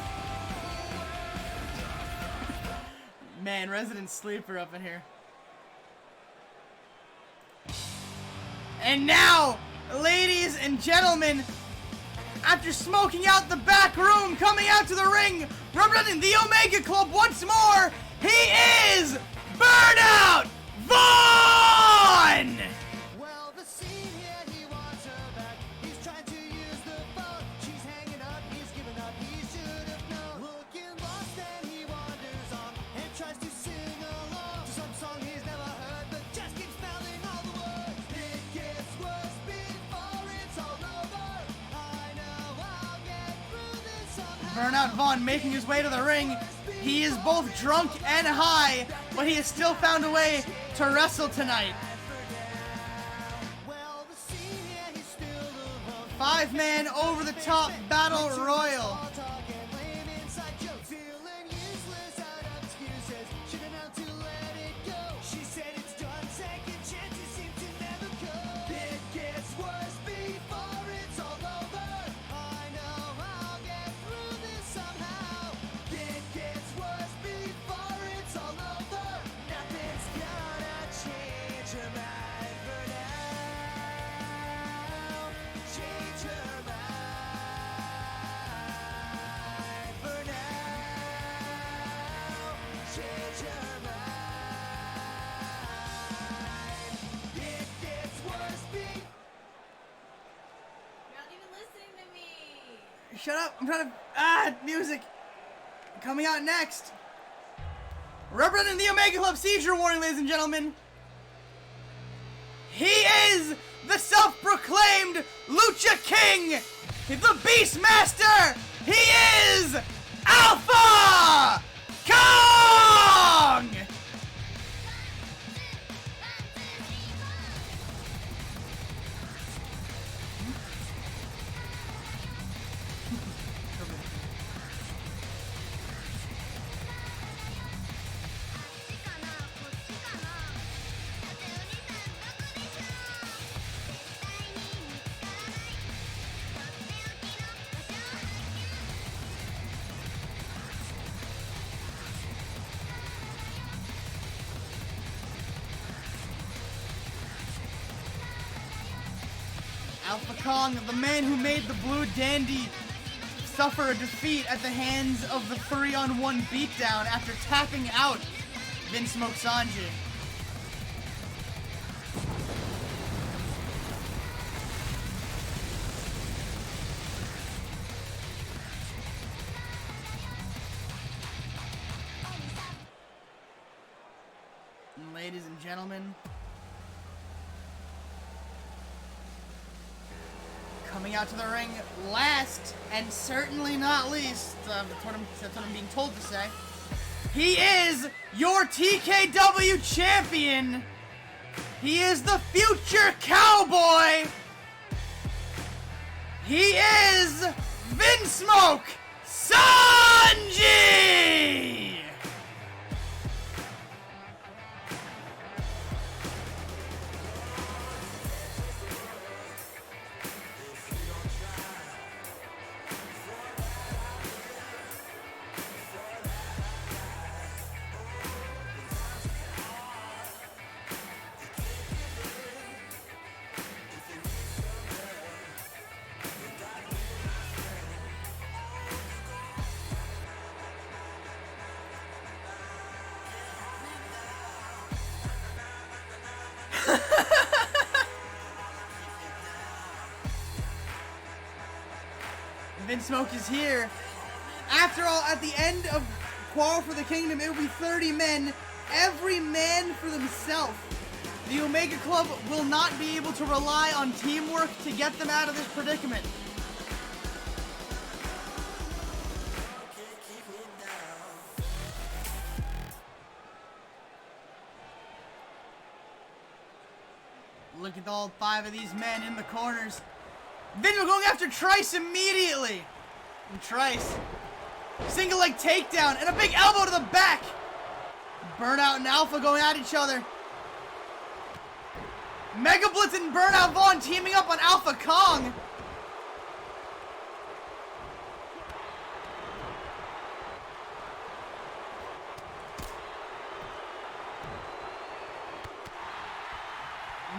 Man, resident sleeper up in here. And now, ladies and gentlemen, after smoking out the back room, coming out to the ring, representing the Omega Club once more, he is Burnout Vaughn! Well, the scene here, he wants her back. He's trying to use the phone. She's hanging up, he's giving up. He should have known. Looking lost, and he wanders on and tries to sing along to some song he's never heard, but just keeps mouthing all the words. It gets worse before it's all over. I know I'll get through this somehow. Burnout Vaughn making his way to the ring. He is both drunk and high, but he has still found a way to wrestle tonight. Well, the scene here, he's still alone. 5-man over-the-top battle royal. Shut up, I'm trying to, music. Coming out next. Representing the Omega Club, seizure warning, ladies and gentlemen. He is the self-proclaimed Lucha King, the Beastmaster. He is Alpha Kong! Alpha Kong, the man who made the Blue Dandy suffer a defeat at the hands of the 3-on-1 beatdown after tapping out Vince Smoke Sanjay. And ladies and gentlemen, coming out to the ring last and certainly not least, that's what I'm being told to say, he is your TKW champion. He is the future cowboy. He is Vince Smoke Sanjay. Vince Smoke is here. After all, at the end of Quarrel for the Kingdom, it will be 30 men, every man for themselves. The Omega Club will not be able to rely on teamwork to get them out of this predicament. Look at all 5 of these men in the corners. Vince going after Trice immediately. And Trice, single leg takedown and a big elbow to the back. Burnout and Alpha going at each other. Mega Blitz and Burnout Vaughn teaming up on Alpha Kong.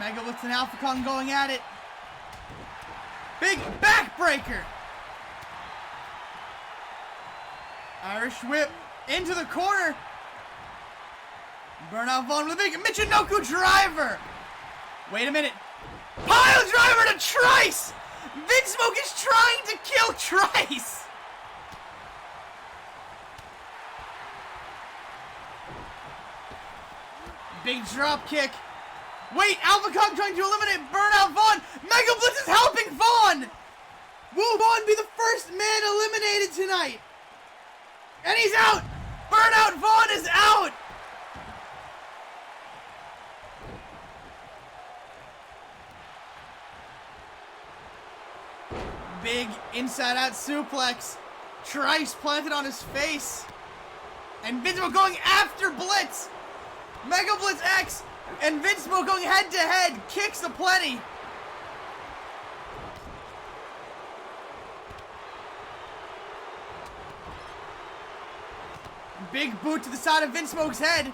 Mega Blitz and Alpha Kong going at it. Big backbreaker. Irish whip into the corner. Burnout Vaughn with a big Michinoku driver. Wait a minute. Pile driver to Trice. Vince Smoke is trying to kill Trice. Big drop kick. Wait, Alpha Kong trying to eliminate Burnout Vaughn. Mega Blitz is helping Vaughn. Will Vaughn be the first man eliminated tonight? And he's out. Burnout Vaughn is out. Big inside-out suplex. Trice planted on his face. And Vince Smoke going after Blitz. Mega Blitz X. And Vince Smoke going head-to-head. Kicks aplenty. Big boot to the side of Vince Smoke's head.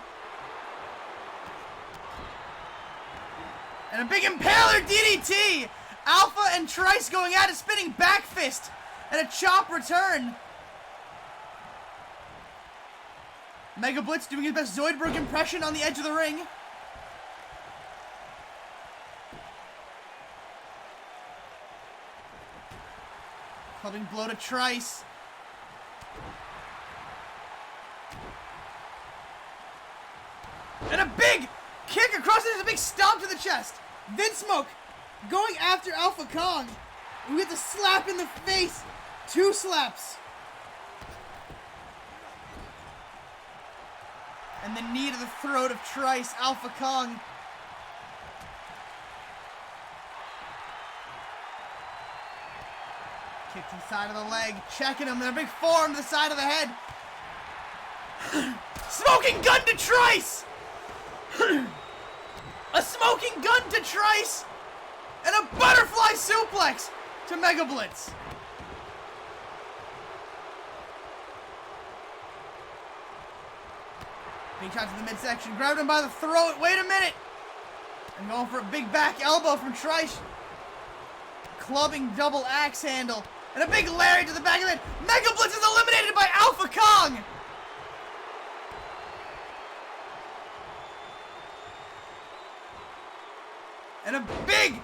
And a big impaler DDT. Alpha and Trice going at it, spinning back fist. And a chop return. Mega Blitz doing his best Zoidberg impression on the edge of the ring. Clubbing blow to Trice. And a big kick across it, a big stomp to the chest. Vince Smoke going after Alpha Kong. We get the slap in the face. 2 slaps. And the knee to the throat of Trice, Alpha Kong. Kick to the side of the leg, checking him, and a big forearm to the side of the head. Smoking gun to Trice! A smoking gun to Trice! And a butterfly suplex to Mega Blitz. Big shot to the midsection, grabbed him by the throat, wait a minute! And going for a big back elbow from Trice. Clubbing double axe handle. And a big lariat to the back of the head. Mega Blitz is eliminated by Alpha Kong! And a big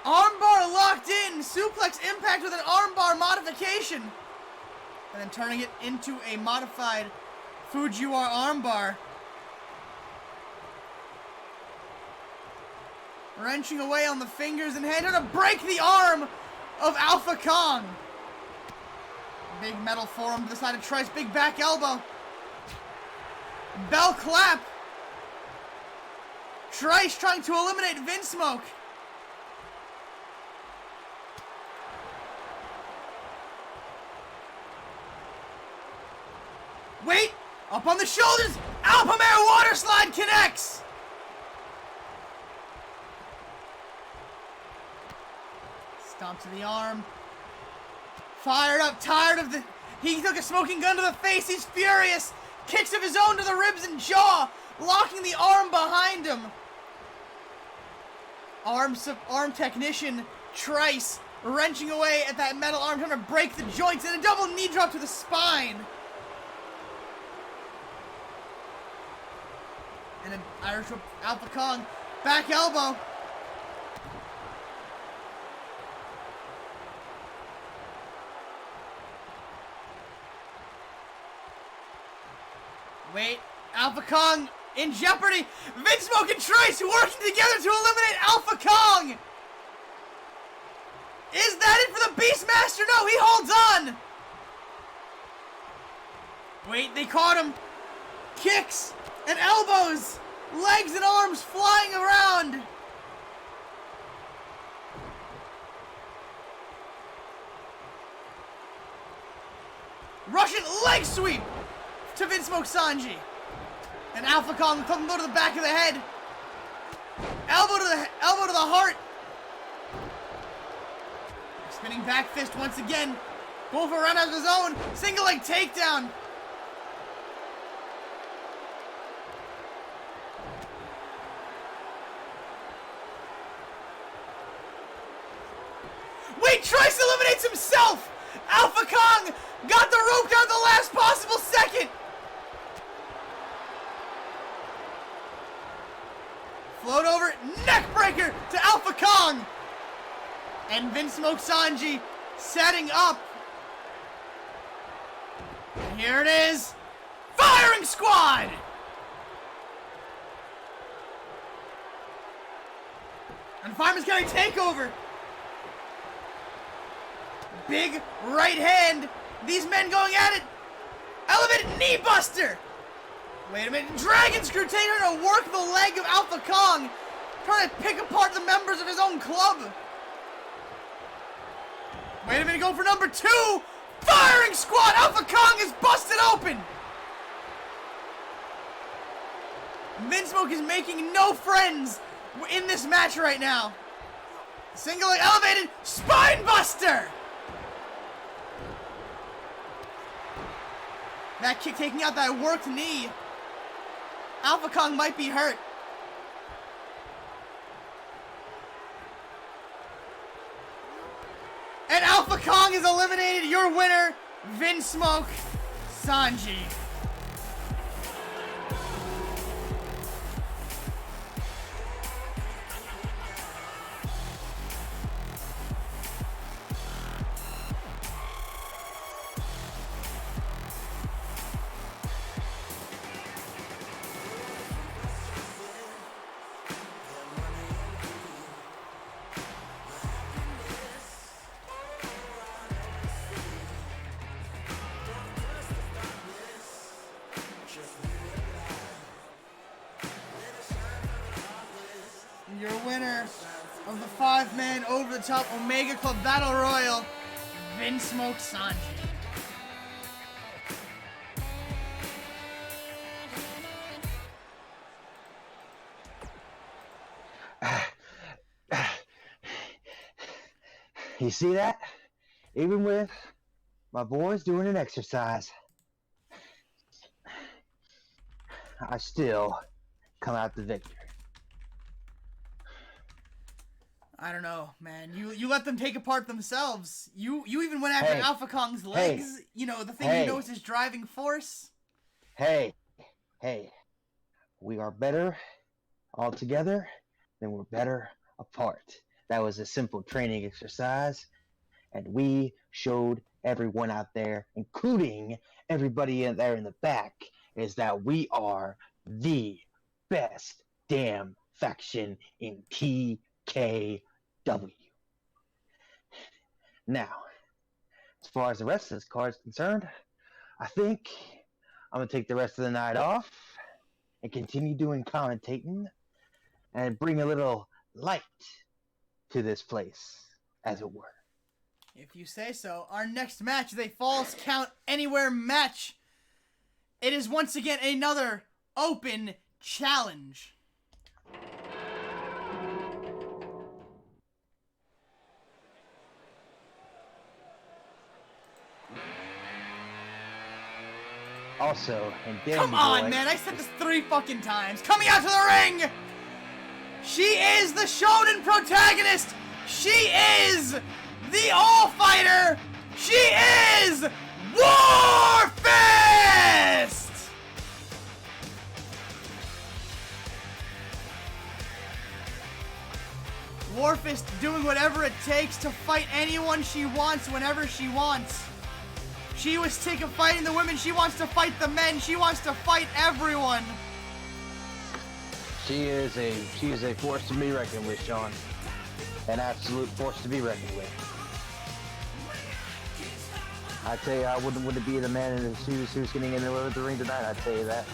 armbar locked in. Suplex impact with an armbar modification. And then turning it into a modified Fujiwara armbar. Wrenching away on the fingers and hand to break the arm of Alpha Kong. Big metal forearm to the side of Trice. Big back elbow. Bell clap. Trice trying to eliminate Vince Smoke. Wait! Up on the shoulders! Alpamare water slide connects! Stomp to the arm. Fired up, tired of the... He took a smoking gun to the face. He's furious. Kicks of his own to the ribs and jaw. Locking the arm behind him. Arm technician Trice wrenching away at that metal arm, trying to break the joints, and a double knee drop to the spine. And an Irish whip, Alpha Kong, back elbow. Wait, Alpha Kong in jeopardy. Vince Smoke and Trice working together to eliminate Alpha Kong. Is that it for the Beastmaster? No, he holds on. Wait, they caught him. Kicks and elbows. Legs and arms flying around. Russian leg sweep to Vince Smoke Sanji. And Alpha Kong come go to the back of the head. Elbow to the heart. Spinning back fist once again. Going for a run out of his own. Single leg takedown. Wait, Trice eliminates himself! Alpha Kong got the rope down the last possible second! Float over, neck breaker to Alpha Kong! And Vince Smoke Sanji setting up. And here it is. Firing Squad! And Fireman's Carry takeover. Big right hand. These men going at it. Elevated knee buster. Wait a minute. Dragon Screw taking her to work the leg of Alpha Kong. Trying to pick apart the members of his own club. Wait a minute. Go for number 2. Firing Squad. Alpha Kong is busted open. Vince Smoke is making no friends in this match right now. Single leg elevated. Spine buster. That kick taking out that worked knee. Alpha Kong might be hurt. And Alpha Kong is eliminated. Your winner, Vince Smoke Sanji. Your winner of the 5-man over-the-top Omega Club Battle Royal, Vince Smoke Sanji. You see that? Even with my boys doing an exercise, I still come out the victor. I don't know, man. You let them take apart themselves. You even went after Alpha Kong's legs. You know, the thing you know is his driving force. Hey, we are better all together than we're better apart. That was a simple training exercise, and we showed everyone out there, including everybody in there in the back, is that we are the best damn faction in TKW. Now, as far as the rest of this card is concerned, I think I'm going to take the rest of the night off and continue doing commentating and bring a little light to this place, as it were. If you say so. Our next match is a Falls Count Anywhere match. It is once again another open challenge. Also, and Danny Come on, boy, man. I said this 3 fucking times. Coming out to the ring. She is the Shonen protagonist. She is the All-Fighter. She is Warfist. Warfist doing whatever it takes to fight anyone she wants whenever she wants. She was sick of fighting the women. She wants to fight the men. She wants to fight everyone. She is a force to be reckoned with, Sean. An absolute force to be reckoned with. I tell you, I wouldn't be the man in his shoes who's getting in the ring tonight. I tell you that.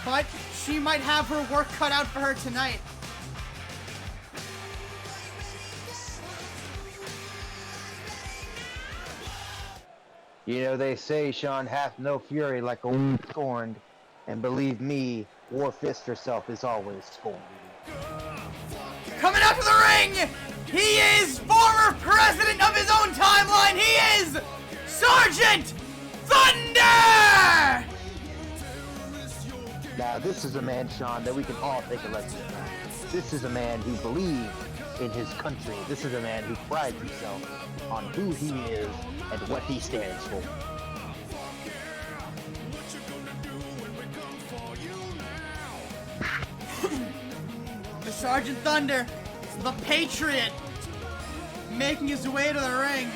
But she might have her work cut out for her tonight. You know, they say Sean hath no fury like a wound scorned, and believe me, War Fist herself is always scorned. Coming out to the ring, he is former president of his own timeline. He is Sergeant Thunder! Now, this is a man, Sean, that we can all take a lesson from. This is a man who believes in his country. This is a man who prides himself on who he is and what he stands for. The Sergeant Thunder, the Patriot, making his way to the ring.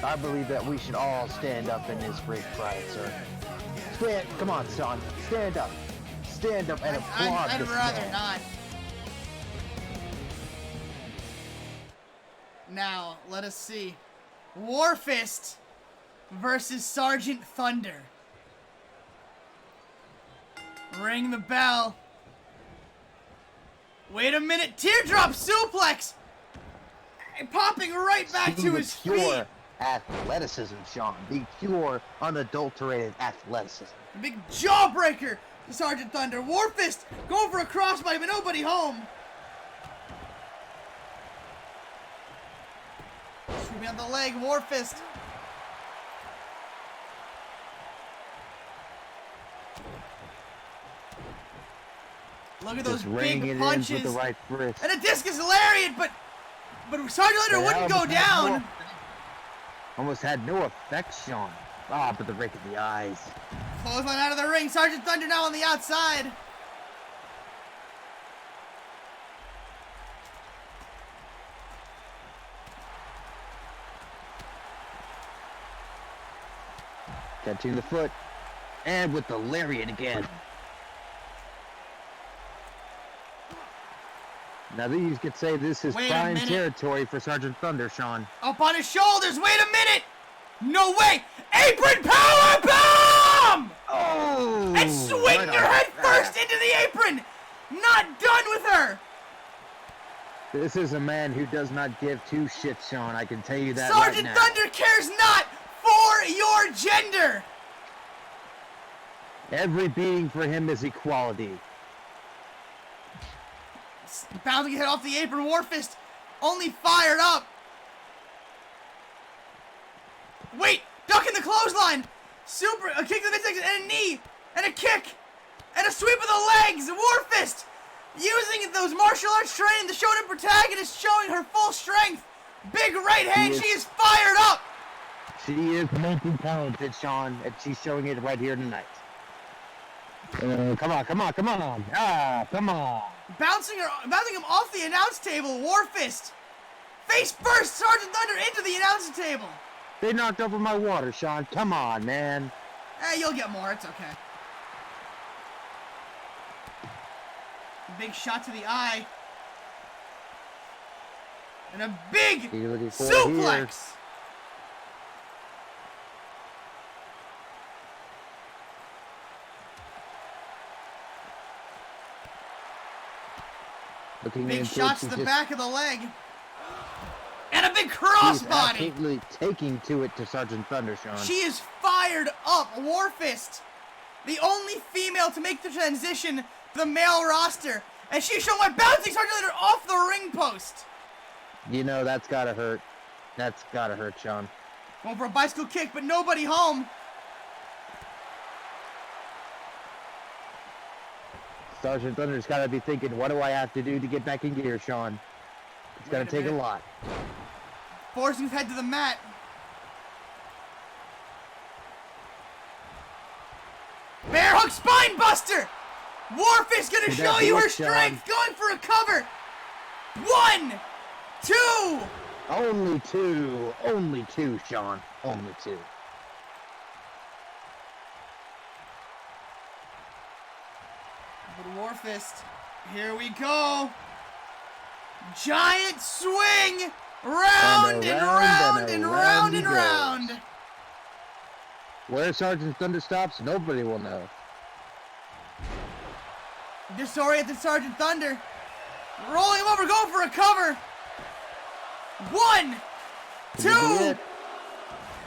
I believe that we should all stand up in his great pride, sir. Come on, Sean. Stand up. Stand up and applaud I'd this rather man. not. Now, let us see. War Fist versus Sergeant Thunder. Ring the bell. Wait a minute. Teardrop suplex. Popping right back to his pure feet. athleticism, Sean. The pure, unadulterated athleticism. A big jawbreaker to Sergeant Thunder. War Fist going for a crossbody, but nobody home. Sweeping on the leg, War Fist. Look at those Just ringing big it punches. in with the right wrist. And a discus lariat, but Sergeant Thunder wouldn't go down. Almost had no effect, Sean. Ah, but the rake of the eyes. Clothesline out of the ring. Sergeant Thunder now on the outside. Catching the foot. And with the lariat again. Now these could say this is Wait a prime minute. territory for Sergeant Thunder, Sean. Up on his shoulders. Wait a minute. No way. Apron power bomb! Oh! And swing right her on head the first back. into the apron. Not done with her. This is a man who does not give two shits, Sean. I can tell you that Sergeant right now. Thunder cares not for your gender. Every beating for him is equality. Bouncing his head off the apron. War Fist only fired up. Wait, ducking the clothesline. A kick to the midsection and a knee and a kick and a sweep of the legs. War Fist using those martial arts training. The Shonen protagonist showing her full strength. Big right hand. She is fired up. She is multi-talented, Sean, and she's showing it right here tonight. Come on, come on, come on. Ah, come on. Bouncing him off the announce table. War Fist face first. Sergeant Thunder into the announce table. They knocked over my water, Sean. Come on, man. You'll get more. It's okay. Big shot to the eye. And a big You're looking for it suplex. Looking Big into shots it, to the she's back of the leg. And a big She's crossbody. absolutely taking to it to Sergeant Thunder, Sean. She is fired up. War Fist, the only female to make the transition to the male roster. And she's shown by bouncing Sergeant Thunder off the ring post. You know, that's gotta hurt. That's gotta hurt, Sean. Going for a bicycle kick, but nobody home. Sergeant Thunder's gotta be thinking, what do I have to do to get back in gear, Sean? It's gonna take a lot. Forcing his head to the mat. spine buster. Worf is gonna Did show that you her work, Sean? strength, going for a cover. 1, 2. Only two. Only two, Sean. Only two. But Warfist, here we go. Giant swing, round and round and round and round. Where Sergeant Thunder stops, nobody will know. Disoriented Sergeant Thunder, rolling him over, going for a cover. 1, 2. it?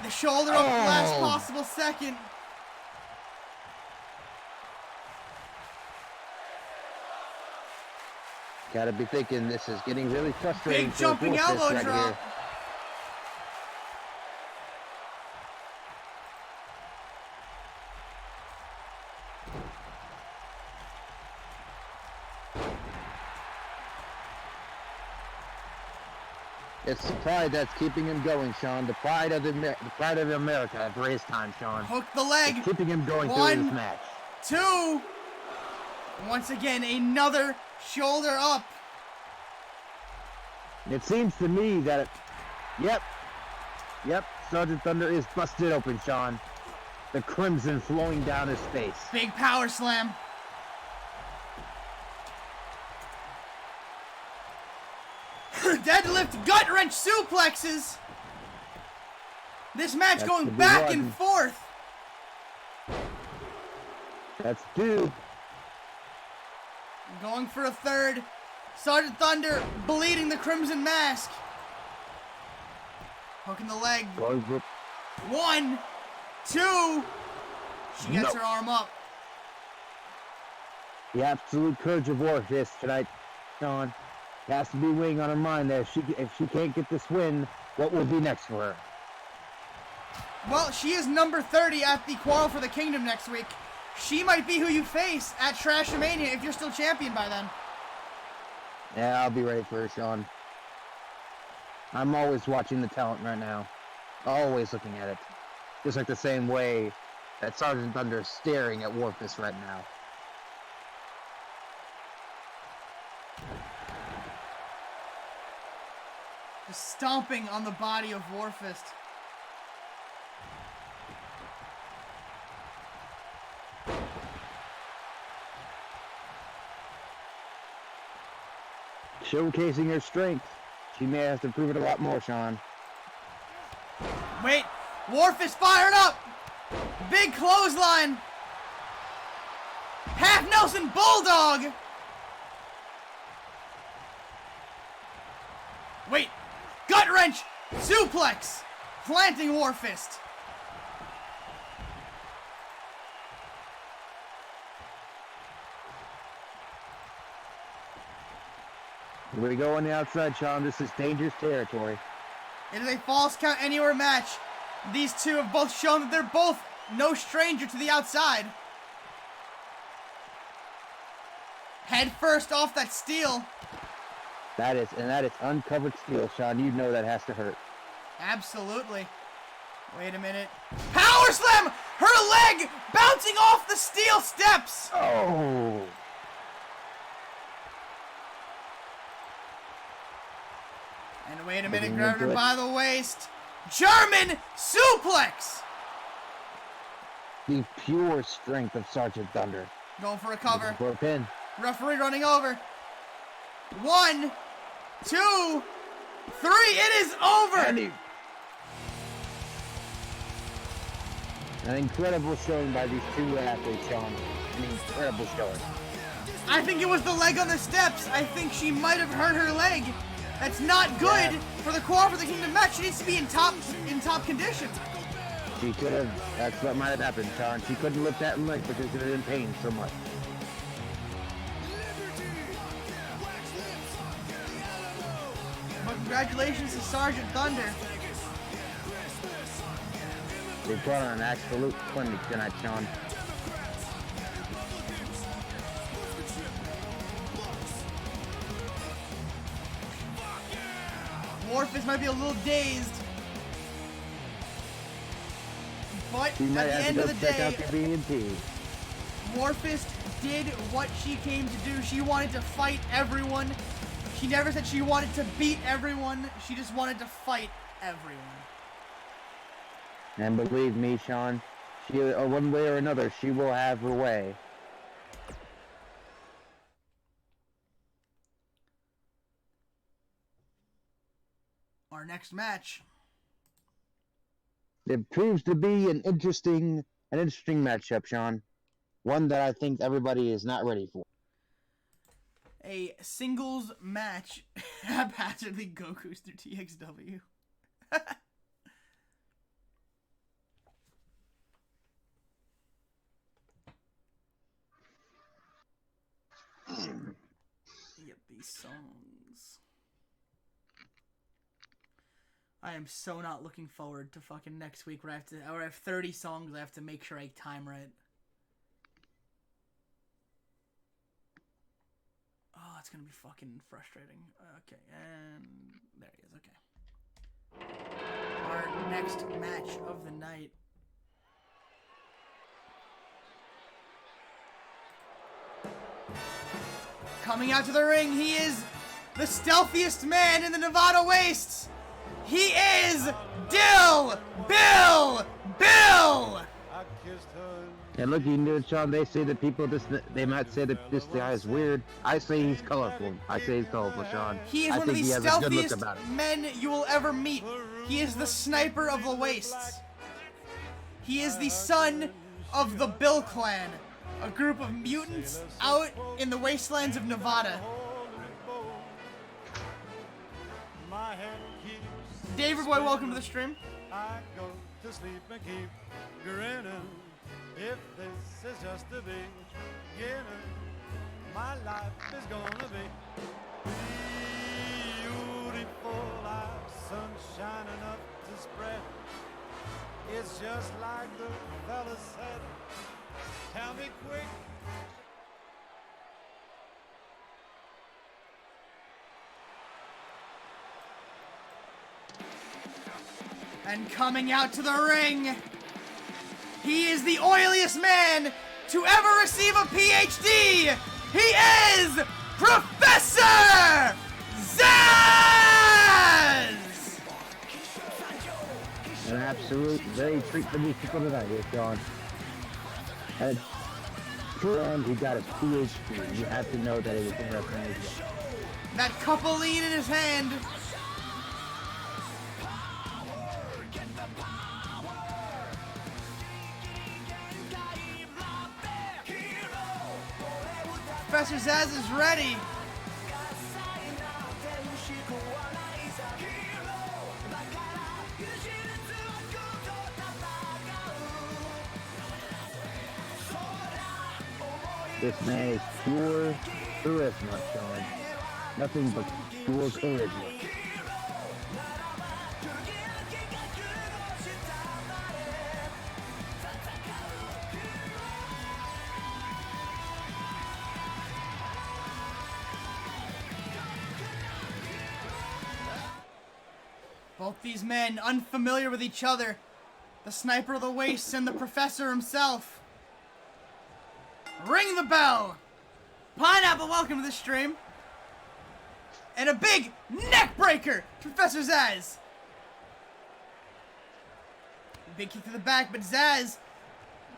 The shoulder up, last possible second. Gotta be thinking this is getting really frustrating. Big for jumping Wolfist elbow right drop. here. It's the pride that's keeping him going, Sean. The pride of America for his time, Sean. Hook the leg. It's keeping him going 1, through this match. 2. Once again, another shoulder up. It seems to me that yep, Sergeant Thunder is busted open, Sean. The crimson flowing down his face. Big power slam. Deadlift gut wrench suplexes. This match That's going the big back one. and forth. That's two. Going for a third. Sergeant Thunder bleeding the crimson mask. Hooking the leg. Going for 1, 2. She gets No. her arm up. the absolute courage of Warfist tonight, Sean. Has to be weighing on her mind that if she can't get this win, what will be next for her? Well, she is number 30 at the Quarrel for the Kingdom next week. She might be who you face at Trashomania if you're still champion by then. Yeah, I'll be ready for her, Sean. I'm always watching the talent right now. Always looking at it. Just like the same way that Sergeant Thunder is staring at Warfist right now. Just stomping on the body of Warfist. Showcasing her strength. She may have to prove it a lot more, Sean. Wait, Warfist fired up. Big clothesline. Half Nelson Bulldog. Wait, gut wrench, suplex, planting Warfist. Here we go on the outside, Sean. This is dangerous territory. It is a false count anywhere match. These two have both shown that they're both no stranger to the outside. Head first off that steel. That is uncovered steel, Sean. You know that has to hurt. Absolutely. Wait a minute. Power slam! Her leg bouncing off the steel steps! Oh! And wait a minute, Getting grabbed her into it. by the waist. German suplex! The pure strength of Sergeant Thunder. Going for a cover. For a pin. Referee running over. 1, 2, 3. It is over! An incredible showing by these two athletes, Sean. An incredible showing. I think it was the leg on the steps. I think she might have hurt her leg. That's not good for the Quarrel for the Kingdom match. She needs to be in top condition. She could have. That's what might have happened, Sean. She couldn't lift that leg because she was in pain so much. But congratulations to Sergeant Thunder. They put on an absolute clinic tonight, Sean. Warfist might be a little dazed. But She at might the have end to of go the check day, out the B&T. Warfist did what she came to do. She wanted to fight everyone. She never said she wanted to beat everyone. She just wanted to fight everyone. And believe me, Sean, she, one way or another, she will have her way. Our next match. It proves to be an interesting matchup, Sean. One that I think everybody is not ready for. A singles match haphazardly Goku's through TXW. Yep, these songs. I am so not looking forward to fucking next week where I have 30 songs I have to make sure I time right. Oh, it's gonna be fucking frustrating. Okay, and there he is, okay. Our next match of the night. Coming out to the ring, he is the stealthiest man in the Nevada Wastes. He is Bill! And look, you know, Sean, they say that people they might say that this guy is weird. I say he's colorful. Sean. He is one of the stealthiest men you will ever meet. He is the sniper of the wastes. He is the son of the Bill Clan, a group of mutants out in the wastelands of Nevada. David Boy, welcome to the stream. I go to sleep and keep grinning. If this is just the beginning, my life is gonna be beautiful. I've sunshine enough to spread. It's just like the fella said. Tell me quick. And coming out to the ring, he is the oiliest man to ever receive a PhD. He is Professor Zaz! An absolute very treat for these people tonight here, Sean. And he got his PhD. You have to know that it was in wrestling as well. That cupoline in his hand. Professor Zaz is ready. This man is pure charisma, Sean. Nothing but pure charisma. Both these men unfamiliar with each other. The sniper of the wastes and the professor himself. Ring the bell! Pineapple, welcome to the stream. And a big neck breaker, Professor Zaz. Big kick to the back, but Zaz,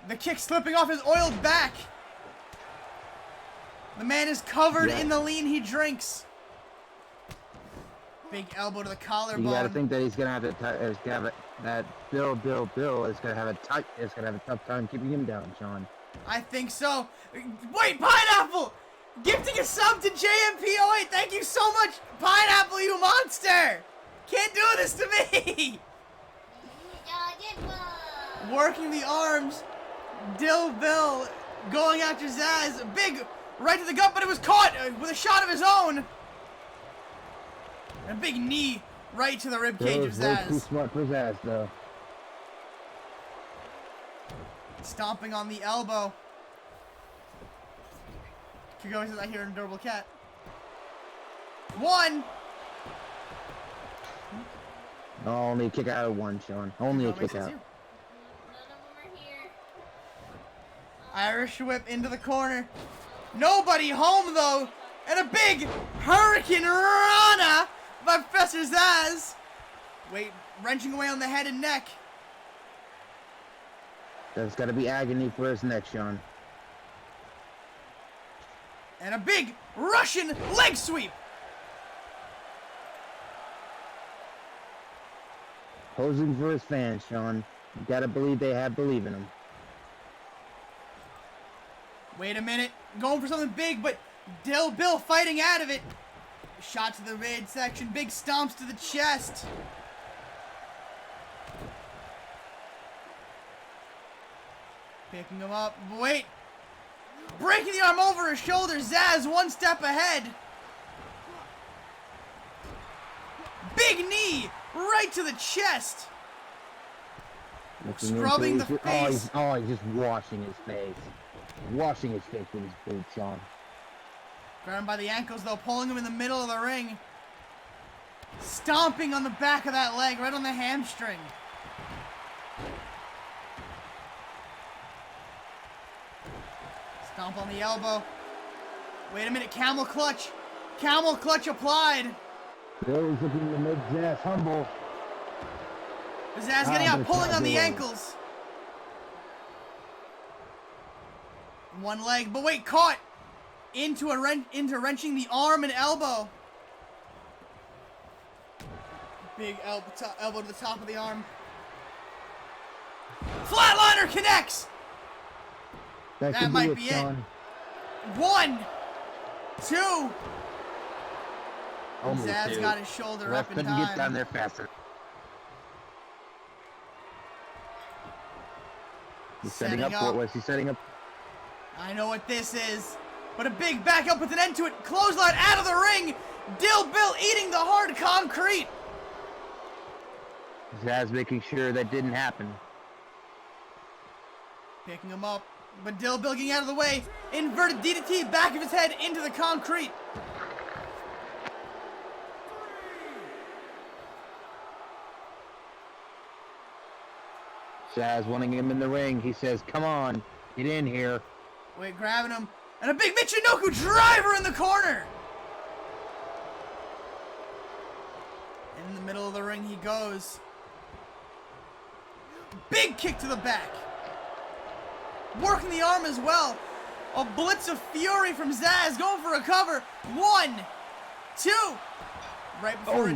the kick slipping off his oiled back. The man is covered in the lean he drinks. Big elbow to the collarbone. You gotta think that he's gonna have that Bill is gonna have a tough time keeping him down, Sean. I think so. Wait, Pineapple! Gifting a sub to JMP08. Thank you so much, Pineapple, you monster! Can't do this to me! Working the arms. Dill Bill going after Zaz. Big right to the gut, but it was caught with a shot of his own. And a big knee right to the ribcage of Zaz. Too smart for Zaz, though. Stomping on the elbow. Kigo says, I hear an adorable cat. One! Only a kick out of one, Sean. Only a kick out. None of them are here. Irish whip into the corner. Nobody home, though. And a big Hurricane Rana by Professor Zaz. Wait, wrenching away on the head and neck. That's got to be agony for his neck, Sean. And a big Russian leg sweep. Posing for his fans, Sean. You got to believe they have believe in him. Wait a minute. Going for something big, but Bill fighting out of it. Shot to the midsection. Big stomps to the chest. Picking him up. Wait. Breaking the arm over his shoulder. Zaz one step ahead. Big knee right to the chest. Scrubbing the face. He's just washing his face. Washing his face with his boot, Sean. Grabbing him by the ankles, though, pulling him in the middle of the ring. Stomping on the back of that leg, right on the hamstring. Stomp on the elbow. Wait a minute, camel clutch. Camel clutch applied. Bill's looking to make Zaz humble. Zaz getting out, but pulling it's on the not ankles. One leg, but wait, caught into wrenching the arm and elbow. Big elbow to the top of the arm. Flatliner connects. That might be it. 1, 2. Zaz got his shoulder up in couldn't time. get down there faster. He's setting up. What was he setting up? I know what this is. But a big back up with an end to it. Clothesline out of the ring. Dill Bill eating the hard concrete. Zaz making sure that didn't happen. Picking him up. But Dill Bill getting out of the way. Inverted DDT, back of his head into the concrete. Zaz wanting him in the ring. He says, come on, get in here. Wait, grabbing him. And a big Michinoku driver in the corner. In the middle of the ring he goes. Big kick to the back. Working the arm as well. A blitz of fury from Zaz going for a cover. 1, 2. Right before a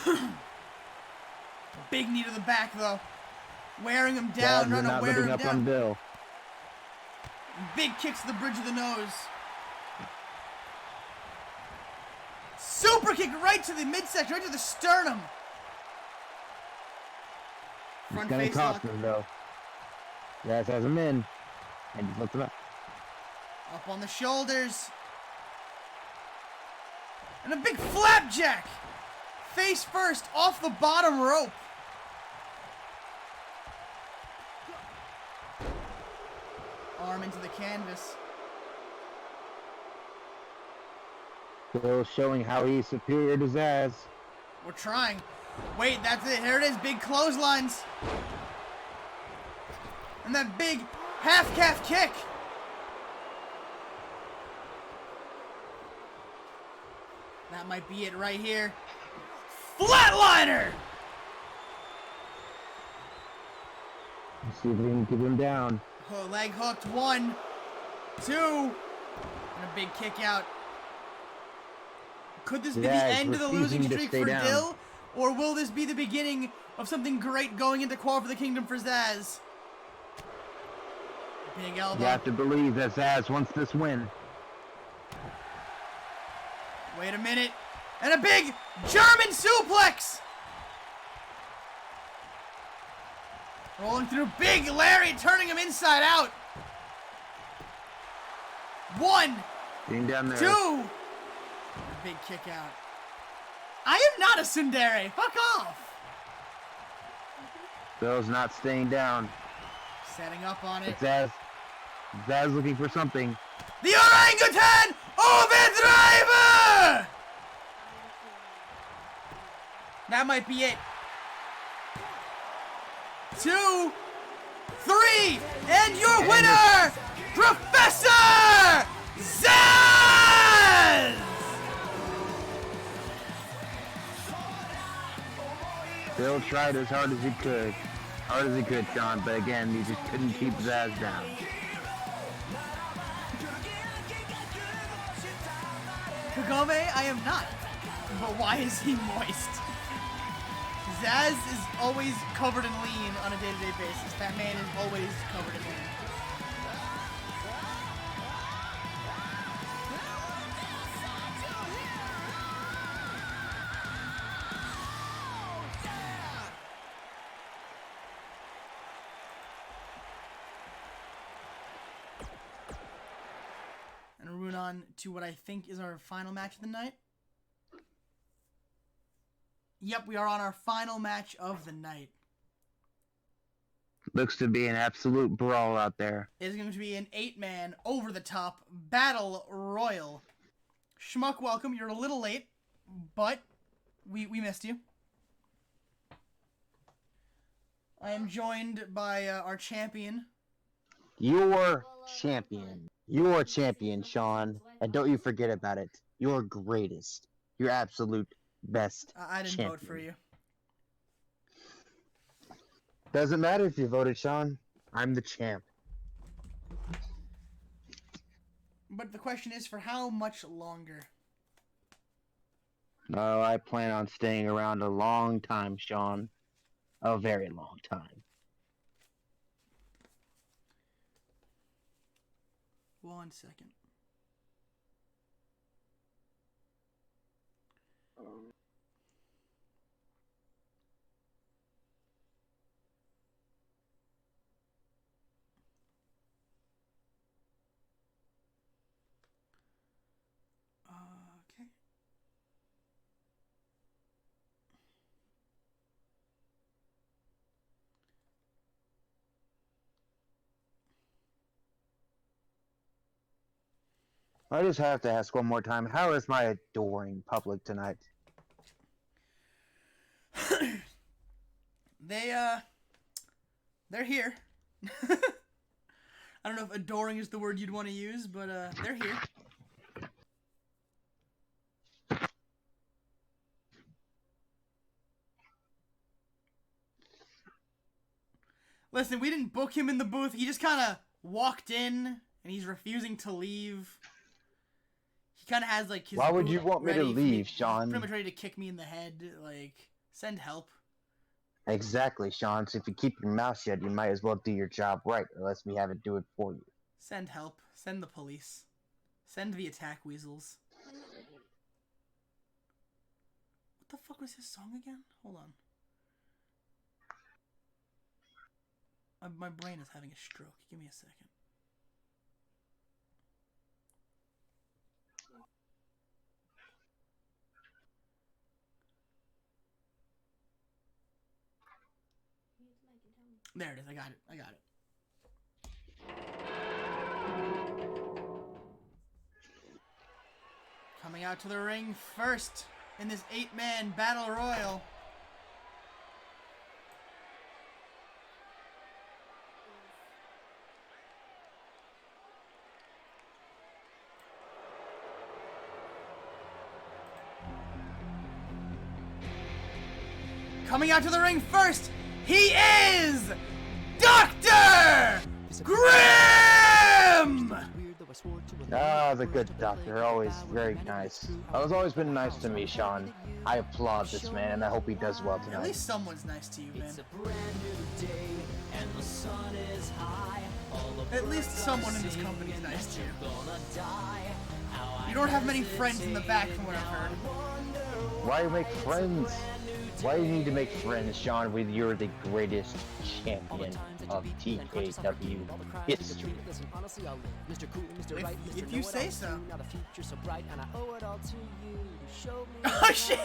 2. Big knee to the back though. Wearing him down, trying to wear him down. Bill. Big kicks to the bridge of the nose. Super kick right to the midsection, right to the sternum. It's gonna cost him though. Zaz has him in. And he's lifted up. Up on the shoulders. And a big flapjack. Face first off the bottom rope. Arm into the canvas. Bill showing how he's superior to Zaz. We're trying. Wait, that's it. Here it is. Big clotheslines. And that big half calf kick. That might be it right here. Flatliner! Let's see if we can keep him down. Leg hooked. 1, 2. And a big kick out. Could this be the end of the losing streak for Dill? Or will this be the beginning of something great going into Quarrel for the Kingdom for Zaz? Big elbow. You have to believe that Zaz wants this win. Wait a minute. And a big German suplex. Rolling through. Big Larry turning him inside out. 1, Getting down there. 2. A big kick out. I am not a tsundere. Fuck off. Bill's not staying down. Setting up on it. Zaz looking for something. The Orangutan Overdriver! That might be it. 2, 3, and your winner, Professor Zaz! Bill tried as hard as he could. Sean, but again, he just couldn't keep Zaz down. Kagome, I am not. But why is he moist? Zaz is always covered in lean on a day-to-day basis. That man is always covered in lean. And we're moving on to what I think is our final match of the night. Yep, we are on our final match of the night. Looks to be an absolute brawl out there. It is going to be an 8-man, over-the-top battle royal. Schmuck, welcome. You're a little late, but we missed you. I am joined by our champion. Your champion. Your champion, Sean. And don't you forget about it. Your greatest. Your absolute best I didn't champion. vote for you. Doesn't matter if you voted, Sean. I'm the champ. But the question is, for how much longer? No, I plan on staying around a long time, Sean. A very long time. 1 second. Okay. I just have to ask one more time, how is my adoring public tonight? They're here. I don't know if adoring is the word you'd want to use, but they're here. Listen, we didn't book him in the booth. He just kind of walked in, and he's refusing to leave. He kind of has, like, his Why would boot you want me to ready for leave, he's Sean? pretty much ready to kick me in the head. Like, send help. Exactly, Sean. So if you keep your mouth shut, you might as well do your job right, unless we have it do it for you. Send help. Send the police. Send the attack weasels. What the fuck was his song again? Hold on. My brain is having a stroke. Give me a second. There it is. I got it. Coming out to the ring first in this 8-man battle royal. Coming out to the ring first, he is Dr. Grimm! Ah, the good doctor, always very nice. Has always been nice to me, Sean. I applaud this man, and I hope he does well At tonight. least someone's nice to you, man. At least someone in this company is nice to you. You don't have many friends in the back from what I've heard. Why make friends? Why do you need to make friends, Sean, when you're the greatest champion of TKW history? If you say so. Oh shit!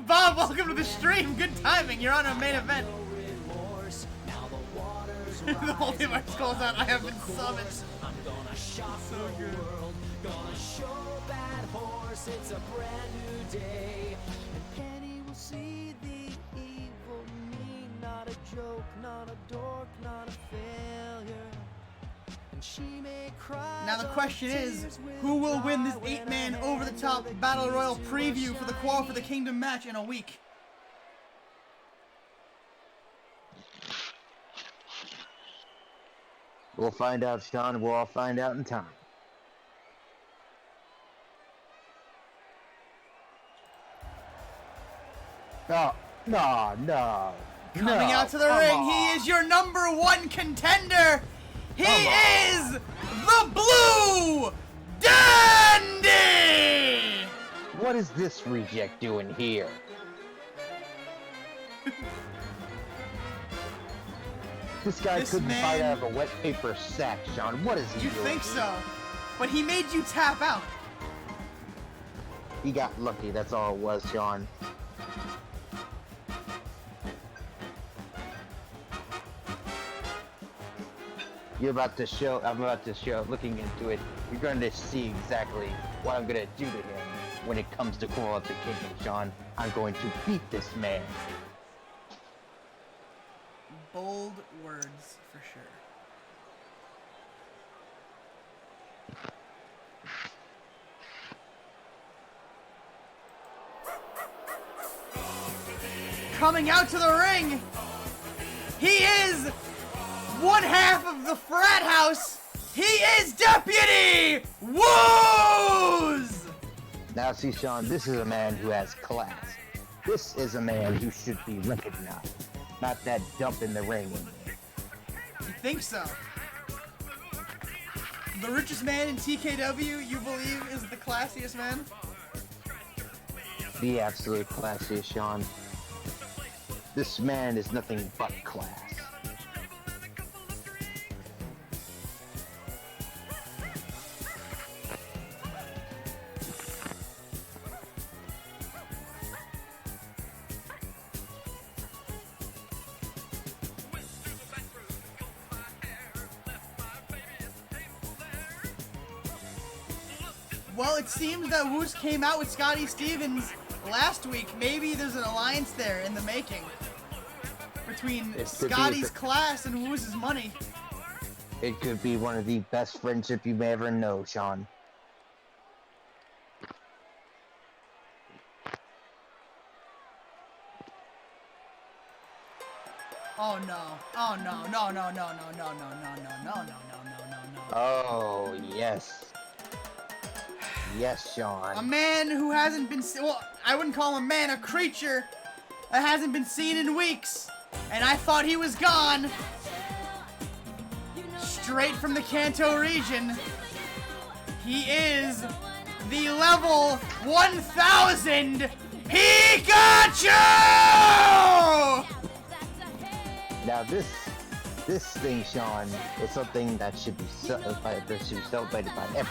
Bob, welcome to the stream. Good timing. You're on a main event. The multiverse calls out. I have been summoned. So good. Gonna show that horse it's a brand new day. And Penny will see the evil me not not a joke, not a dork, not a failure. And she may cry. Now the question is, who will win this 8-man over-the-top Battle Royal preview for the Quarrel for the Kingdom match in a week? We'll find out, Sean. We'll all find out in time. No. Coming out to the ring, he is your #1 contender. He is the Blue Dandy! What is this reject doing here? This guy couldn't fight out of a wet paper sack, Sean. What is he doing? You think so? But he made you tap out. He got lucky, that's all it was, Sean. I'm about to show, looking into it, you're going to see exactly what I'm going to do to him when it comes to Quarrel of the Kingdom, Sean. I'm going to beat this man. Bold words, for sure. Coming out to the ring, he is one half of the frat house. He is Deputy Woos! Now see, Sean, this is a man who has class. This is a man who should be recognized. Not that dump in the ring. You think so? The richest man in TKW, you believe, is the classiest man? The absolute classiest, Sean. This man is nothing but class. Well, it seems that Woos came out with Scotty Stevens last week. Maybe there's an alliance there in the making between Scotty's class and Woos' money. It could be one of the best friendships you may ever know, Sean. Oh no. Oh no. No, no, no, no, no, no, no, no, no, no, no, no, no. Oh, yes. Yes, Sean. A man who hasn't been well, I wouldn't call him a man, a creature that hasn't been seen in weeks. And I thought he was gone. Straight from the Kanto region. He is the level 1000 Pikachu! Now this thing, Sean, is something that should be celebrated by everyone.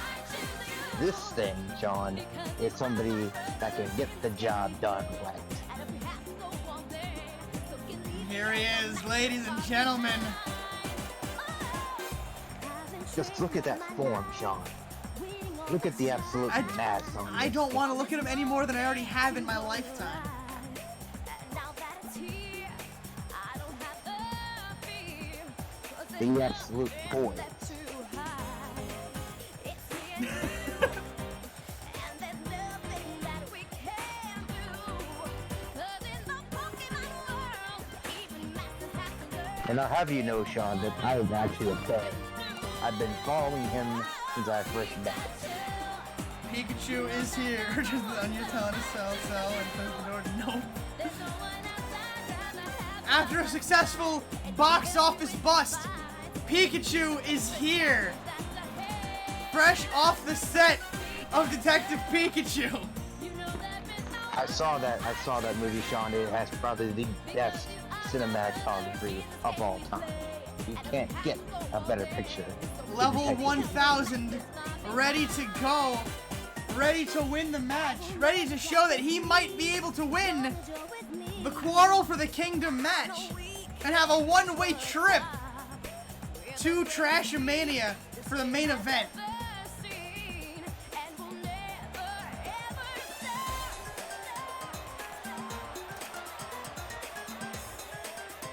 This thing, Sean, is somebody that can get the job done right. Here he is, ladies and gentlemen. Just look at that form, Sean. Look at the absolute mass on I this don't thing. want to look at him any more than I already have in my lifetime. The absolute poise. And I'll have you know, Sean, that I was actually a fan. I've been following him since I first met him. Pikachu is here. Just on your telling us sell, and close the door. No. After a successful box office bust, Pikachu is here. Fresh off the set of Detective Pikachu. I saw that movie, Sean. It has probably the best cinematography of all time. You can't get a better picture. Level 1000, ready to go, ready to win the match, ready to show that he might be able to win the Quarrel for the Kingdom match and have a one-way trip to Trashomania for the main event.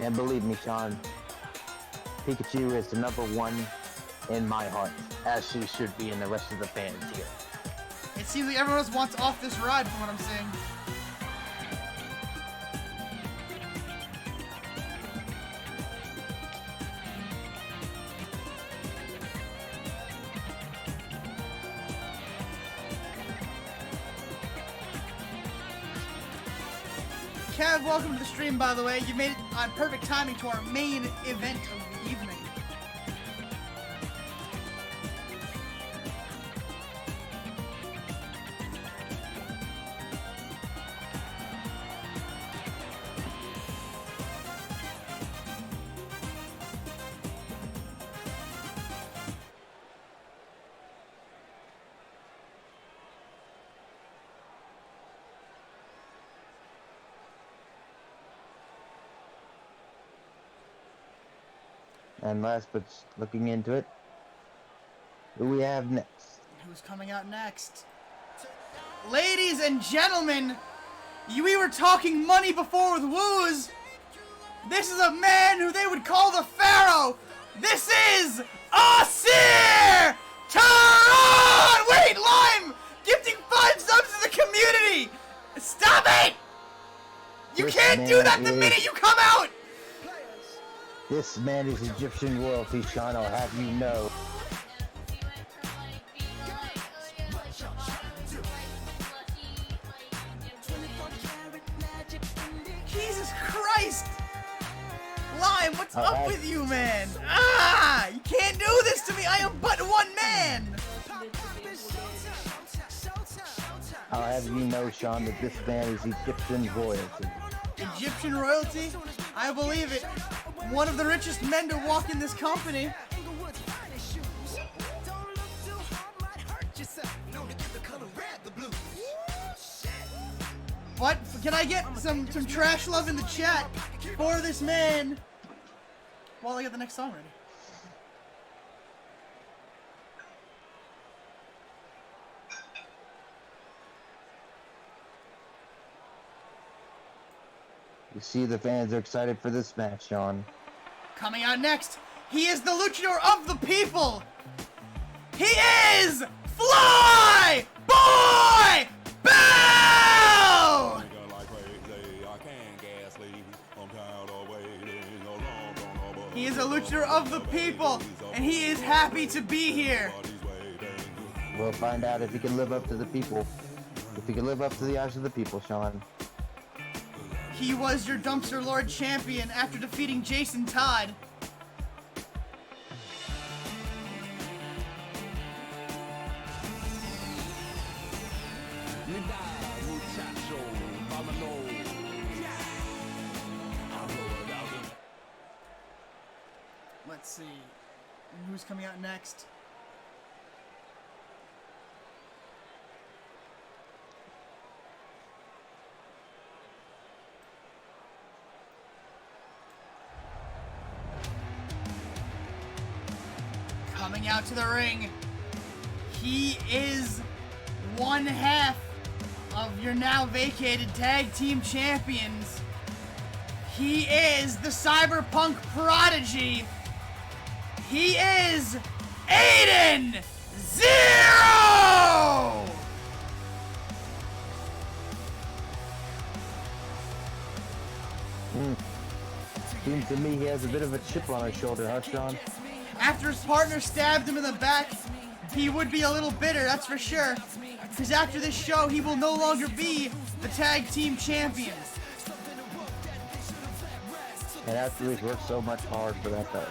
And believe me, Sean, Pikachu is the #1 in my heart, as she should be in the rest of the fans here. It seems like everyone else wants off this ride from what I'm seeing. Kev, welcome to the stream, by the way. You made it on perfect timing to our main event of the evening. And last but looking into it, who we have next? Who's coming out next? Ladies and gentlemen, we were talking money before with Woos. This is a man who they would call the Pharaoh. This is Asir Taran! Wait, Lime! Gifting 5 subs to the community! Stop it! You This can't do man that the is- minute you come out! This man is Egyptian royalty, Sean, I'll have you know. Jesus Christ! Lime, what's Oh, up with you, man? Ah! You can't do this to me! I am but one man! I'll have you know, Sean, that this man is Egyptian royalty. Egyptian royalty? I believe it. One of the richest men to walk in this company. What? Can I get some trash love in the chat for this man? While I get the next song ready. You see, the fans are excited for this match, Sean. Coming out next, he is the luchador of the people. He is Fly Boy Bow! He is a luchador of the people, and he is happy to be here. We'll find out if he can live up to the people. If he can live up to the eyes of the people, Sean. He was your Dumpster Lord champion after defeating Jason Todd. Let's see. Who's coming out next? Coming out to the ring, he is one half of your now vacated tag team champions. He is the cyberpunk prodigy. He is Aiden Zero! Seems to me he has a bit of a chip on his shoulder, huh, Sean? After his partner stabbed him in the back, he would be a little bitter, that's for sure. Because after this show, he will no longer be the tag team champions. And after he's worked so much hard for that belt.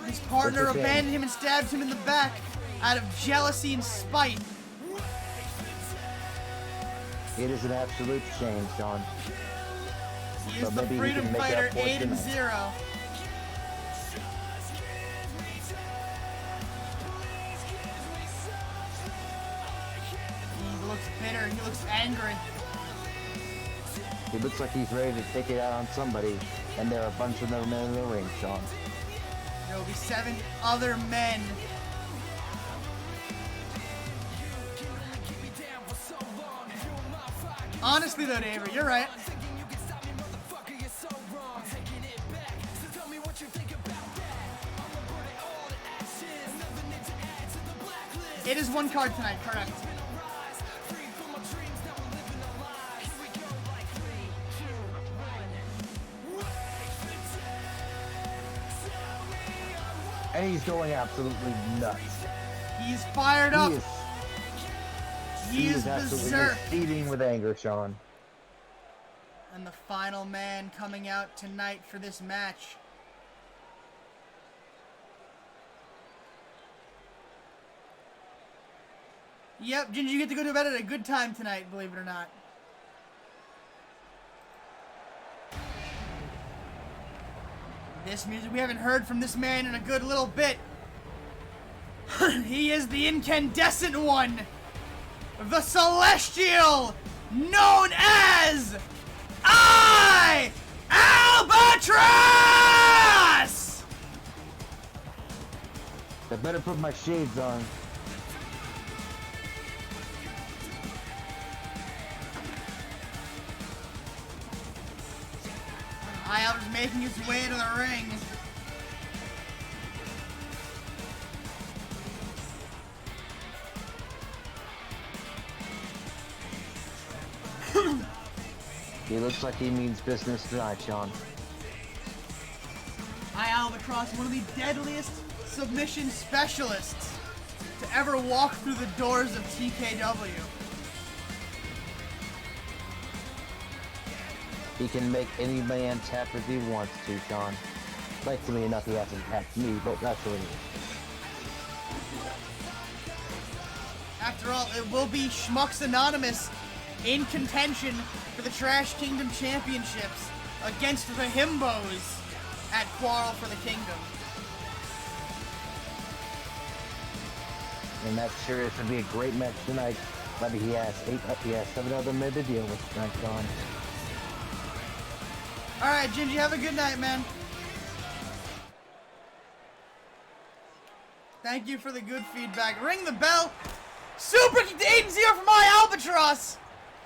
His partner That's a shame. abandoned him and stabbed him in the back out of jealousy and spite. It is an absolute shame, Sean. He is But the maybe he freedom can make fighter up for it Aiden tonight. Zero. He looks bitter, he looks angry. He looks like he's ready to take it out on somebody, and there are a bunch of them in the ring, Sean. There will be 7 other men. Honestly though, David, you're right. It is one card tonight, correct. And he's going absolutely nuts. He's fired up. He is berserk. absolutely seething with anger, Sean. And the final man coming out tonight for this match. Yep, Ginger, you get to go to bed at a good time tonight, believe it or not. This music, we haven't heard from this man in a good little bit. He is the incandescent one. The Celestial, known as Albatross! I better put my shades on. Alba's making his way to the ring. He looks like he means business tonight, Sean. Albatross, one of the deadliest submission specialists to ever walk through the doors of TKW. He can make any man tap if he wants to, Sean. Thankfully enough, he hasn't tapped me, but that's what it is. After all, it will be Schmucks Anonymous in contention for the Trash Kingdom Championships against the Himbos at Quarrel for the Kingdom. And that sure is going to be a great match tonight. But he has 7 other men to deal with tonight, Sean. Alright, Gingy, have a good night, man. Thank you for the good feedback. Ring the bell. Super kick to 8-0 for my Albatross.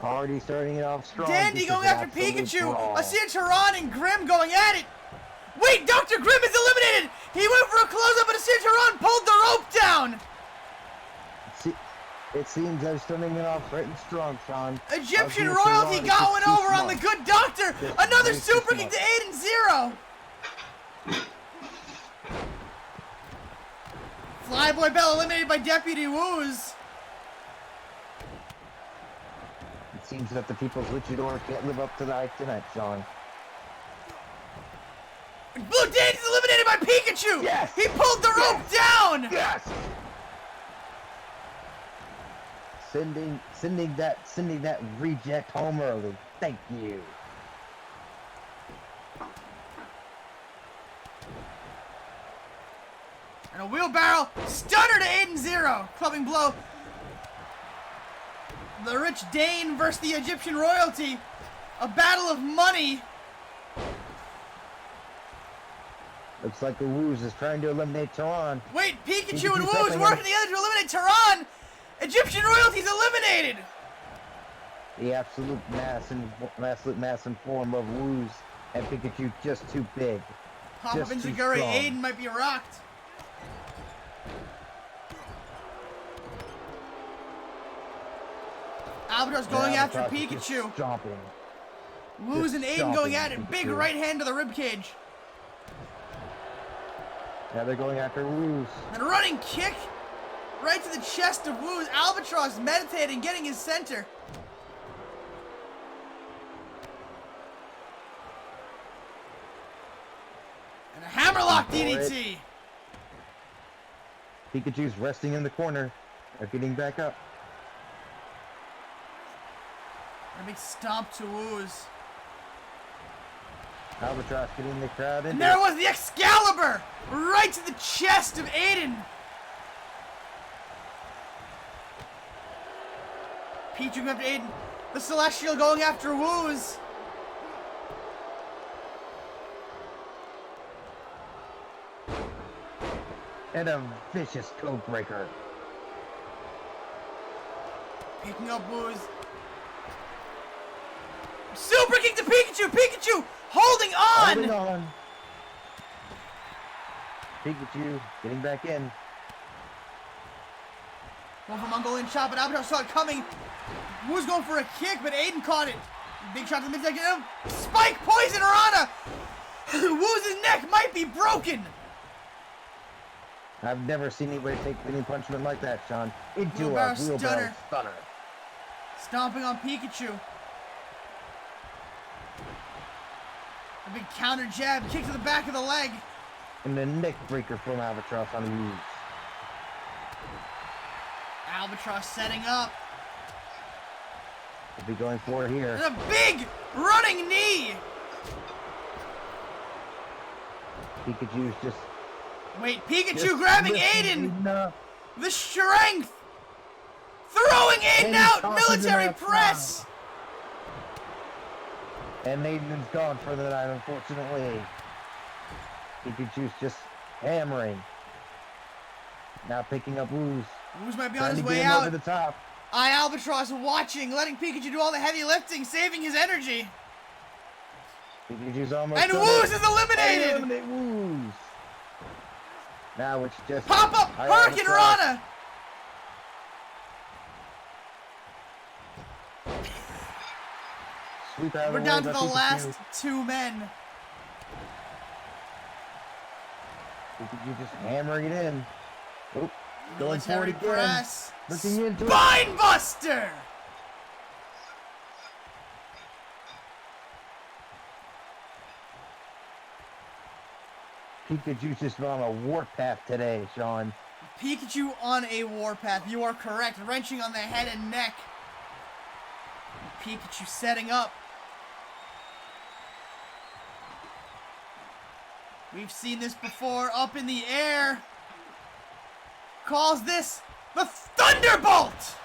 Already starting it off strong. Dandy going after Pikachu. Asir Tehran and Grimm going at it. Wait, Dr. Grimm is eliminated. He went for a close-up, but Asir Tehran pulled the rope down. It seems they're starting it off right and strong, Sean. Egyptian royalty going over on the good doctor. Another super kick to 8-0. Flyboy Bell eliminated by Deputy Woos. It seems that the People's Luchador can't live up to the hype tonight, Sean. Blue Dandy's eliminated by Pikachu. Yes. He pulled the rope down. Yes. Sending that reject home early. Thank you. And a wheelbarrow stunner to 8-0. Clubbing blow. The Rich Dane versus the Egyptian royalty. A battle of money. Looks like the Woos is trying to eliminate Tehran. Wait, Pikachu and Woos working together to eliminate Tehran. Egyptian royalty's eliminated. The absolute mass and form of Woos and Pikachu just too big. Pop up Inzaguri, Aiden might be rocked. Albatross going after Pikachu. Woos and Aiden going at it. Big right hand to the ribcage. Yeah, they're going after Woos. And a running kick right to the chest of Woos. Albatross meditating, getting his center. And a hammerlock DDT. Pikachu's resting in the corner. They're getting back up. A big stomp to Woos. Albatross getting the crowd in. And there was the Excalibur! Right to the chest of Aiden! Pichu going after Aiden. The Celestial going after Woos. And a vicious code breaker. Picking up Woos. Super kick to Pikachu! Pikachu holding on! Holding on. Pikachu getting back in. Going for Mongolian chop, but Albatross saw it coming. Woo's going for a kick, but Aiden caught it. Big shot to the midsection. Spike poison Rana. Woo's neck might be broken. I've never seen anybody take any punishment like that, Sean. Into Wheelbarrow a wheelbarrow stunner. stunner. Stomping on Pikachu. A big counter jab, kick to the back of the leg. And the neck breaker from Albatross on Woo's. Albatross setting up. We'll be going for it here. And a big running knee. Pikachu's just... Wait, Pikachu just grabbing lifting Aiden. up. The strength. Throwing Aiden And out. tosses Military him out press. And Aiden's gone for the night, unfortunately. Pikachu's just hammering. Now picking up Woo's. Woo's might be on Trying his to way get him out. over the top. Albatross watching, letting Pikachu do all the heavy lifting, saving his energy. Pikachu's almost And done Woo's it. is eliminated. Eliminate Woo's. Now it's just... Pop up, Hurricane Albatross. Rana. Sweep out of We're the down way to by the Pikachu. last two men. Pikachu just hammering it in. Oop. Going for it Military again. press. Looking into it. Spine Buster. Pikachu's just on a warpath today, Sean. Pikachu on a warpath. You are correct. Wrenching on the head and neck. Pikachu setting up. We've seen this before. Up in the air. Calls this the Thunderbolt.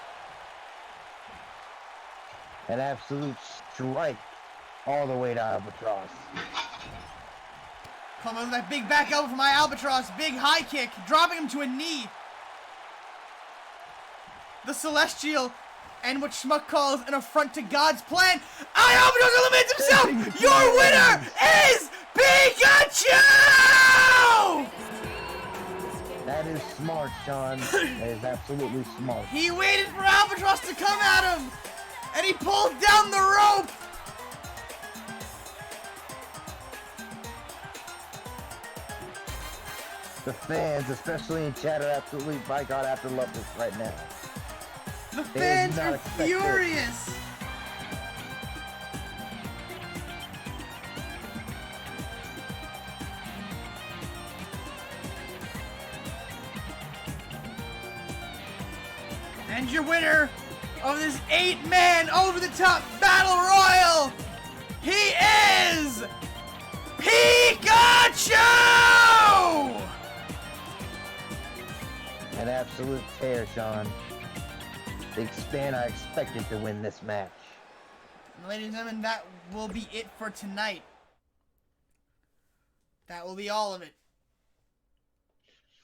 An absolute strike all the way to Albatross. Coming with that big back elbow from my Albatross. Big high kick. Dropping him to a knee. The Celestial. And what Schmuck calls an affront to God's plan. Albatross eliminates himself! Your winner is Pikachu! That is smart, Sean. That is absolutely smart. He waited for Albatross to come at him! And he pulled down the rope! The fans, especially in chat, are absolutely, by God, have to love this right now. The They fans did not are expect this. furious! And your winner of this 8-man over-the-top battle royal, he is Pikachu! An absolute tear, Sean. The Span I expected to win this match. Ladies and gentlemen, that will be it for tonight. That will be all of it.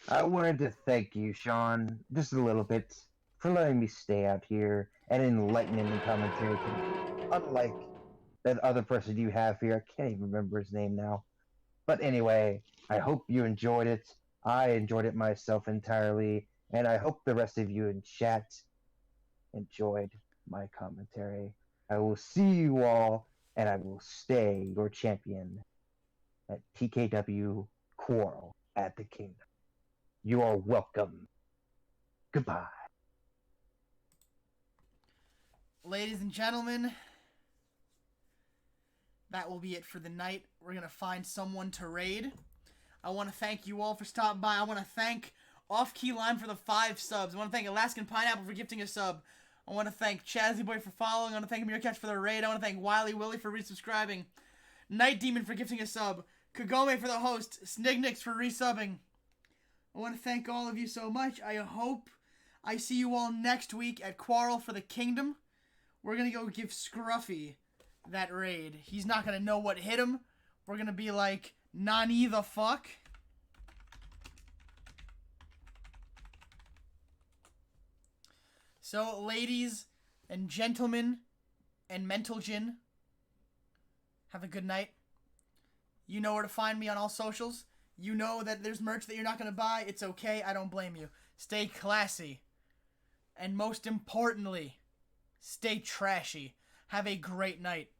I wanted to thank you, Sean, just a little bit, for letting me stay out here and enlightening the commentary. Unlike that other person you have here, I can't even remember his name now. But anyway, I hope you enjoyed it. I enjoyed it myself entirely, and I hope the rest of you in chat enjoyed my commentary. I will see you all, and I will stay your champion at TKW Quarrel at the Kingdom. You are welcome. Goodbye. Ladies and gentlemen, that will be it for the night. We're going to find someone to raid. I want to thank you all for stopping by. I want to thank Off Key Lime for the 5 subs. I want to thank Alaskan Pineapple for gifting a sub. I want to thank Chazzy Boy for following. I want to thank Meerkatch for the raid. I want to thank Wiley Willie for resubscribing. Night Demon for gifting a sub. Kagome for the host. Snignix for resubbing. I want to thank all of you so much. I hope I see you all next week at Quarrel for the Kingdom. We're going to go give Scruffy that raid. He's not going to know what hit him. We're going to be like, Nani the fuck? So, ladies and gentlemen and mental gin, have a good night. You know where to find me on all socials. You know that there's merch that you're not going to buy. It's okay. I don't blame you. Stay classy. And most importantly, stay trashy. Have a great night.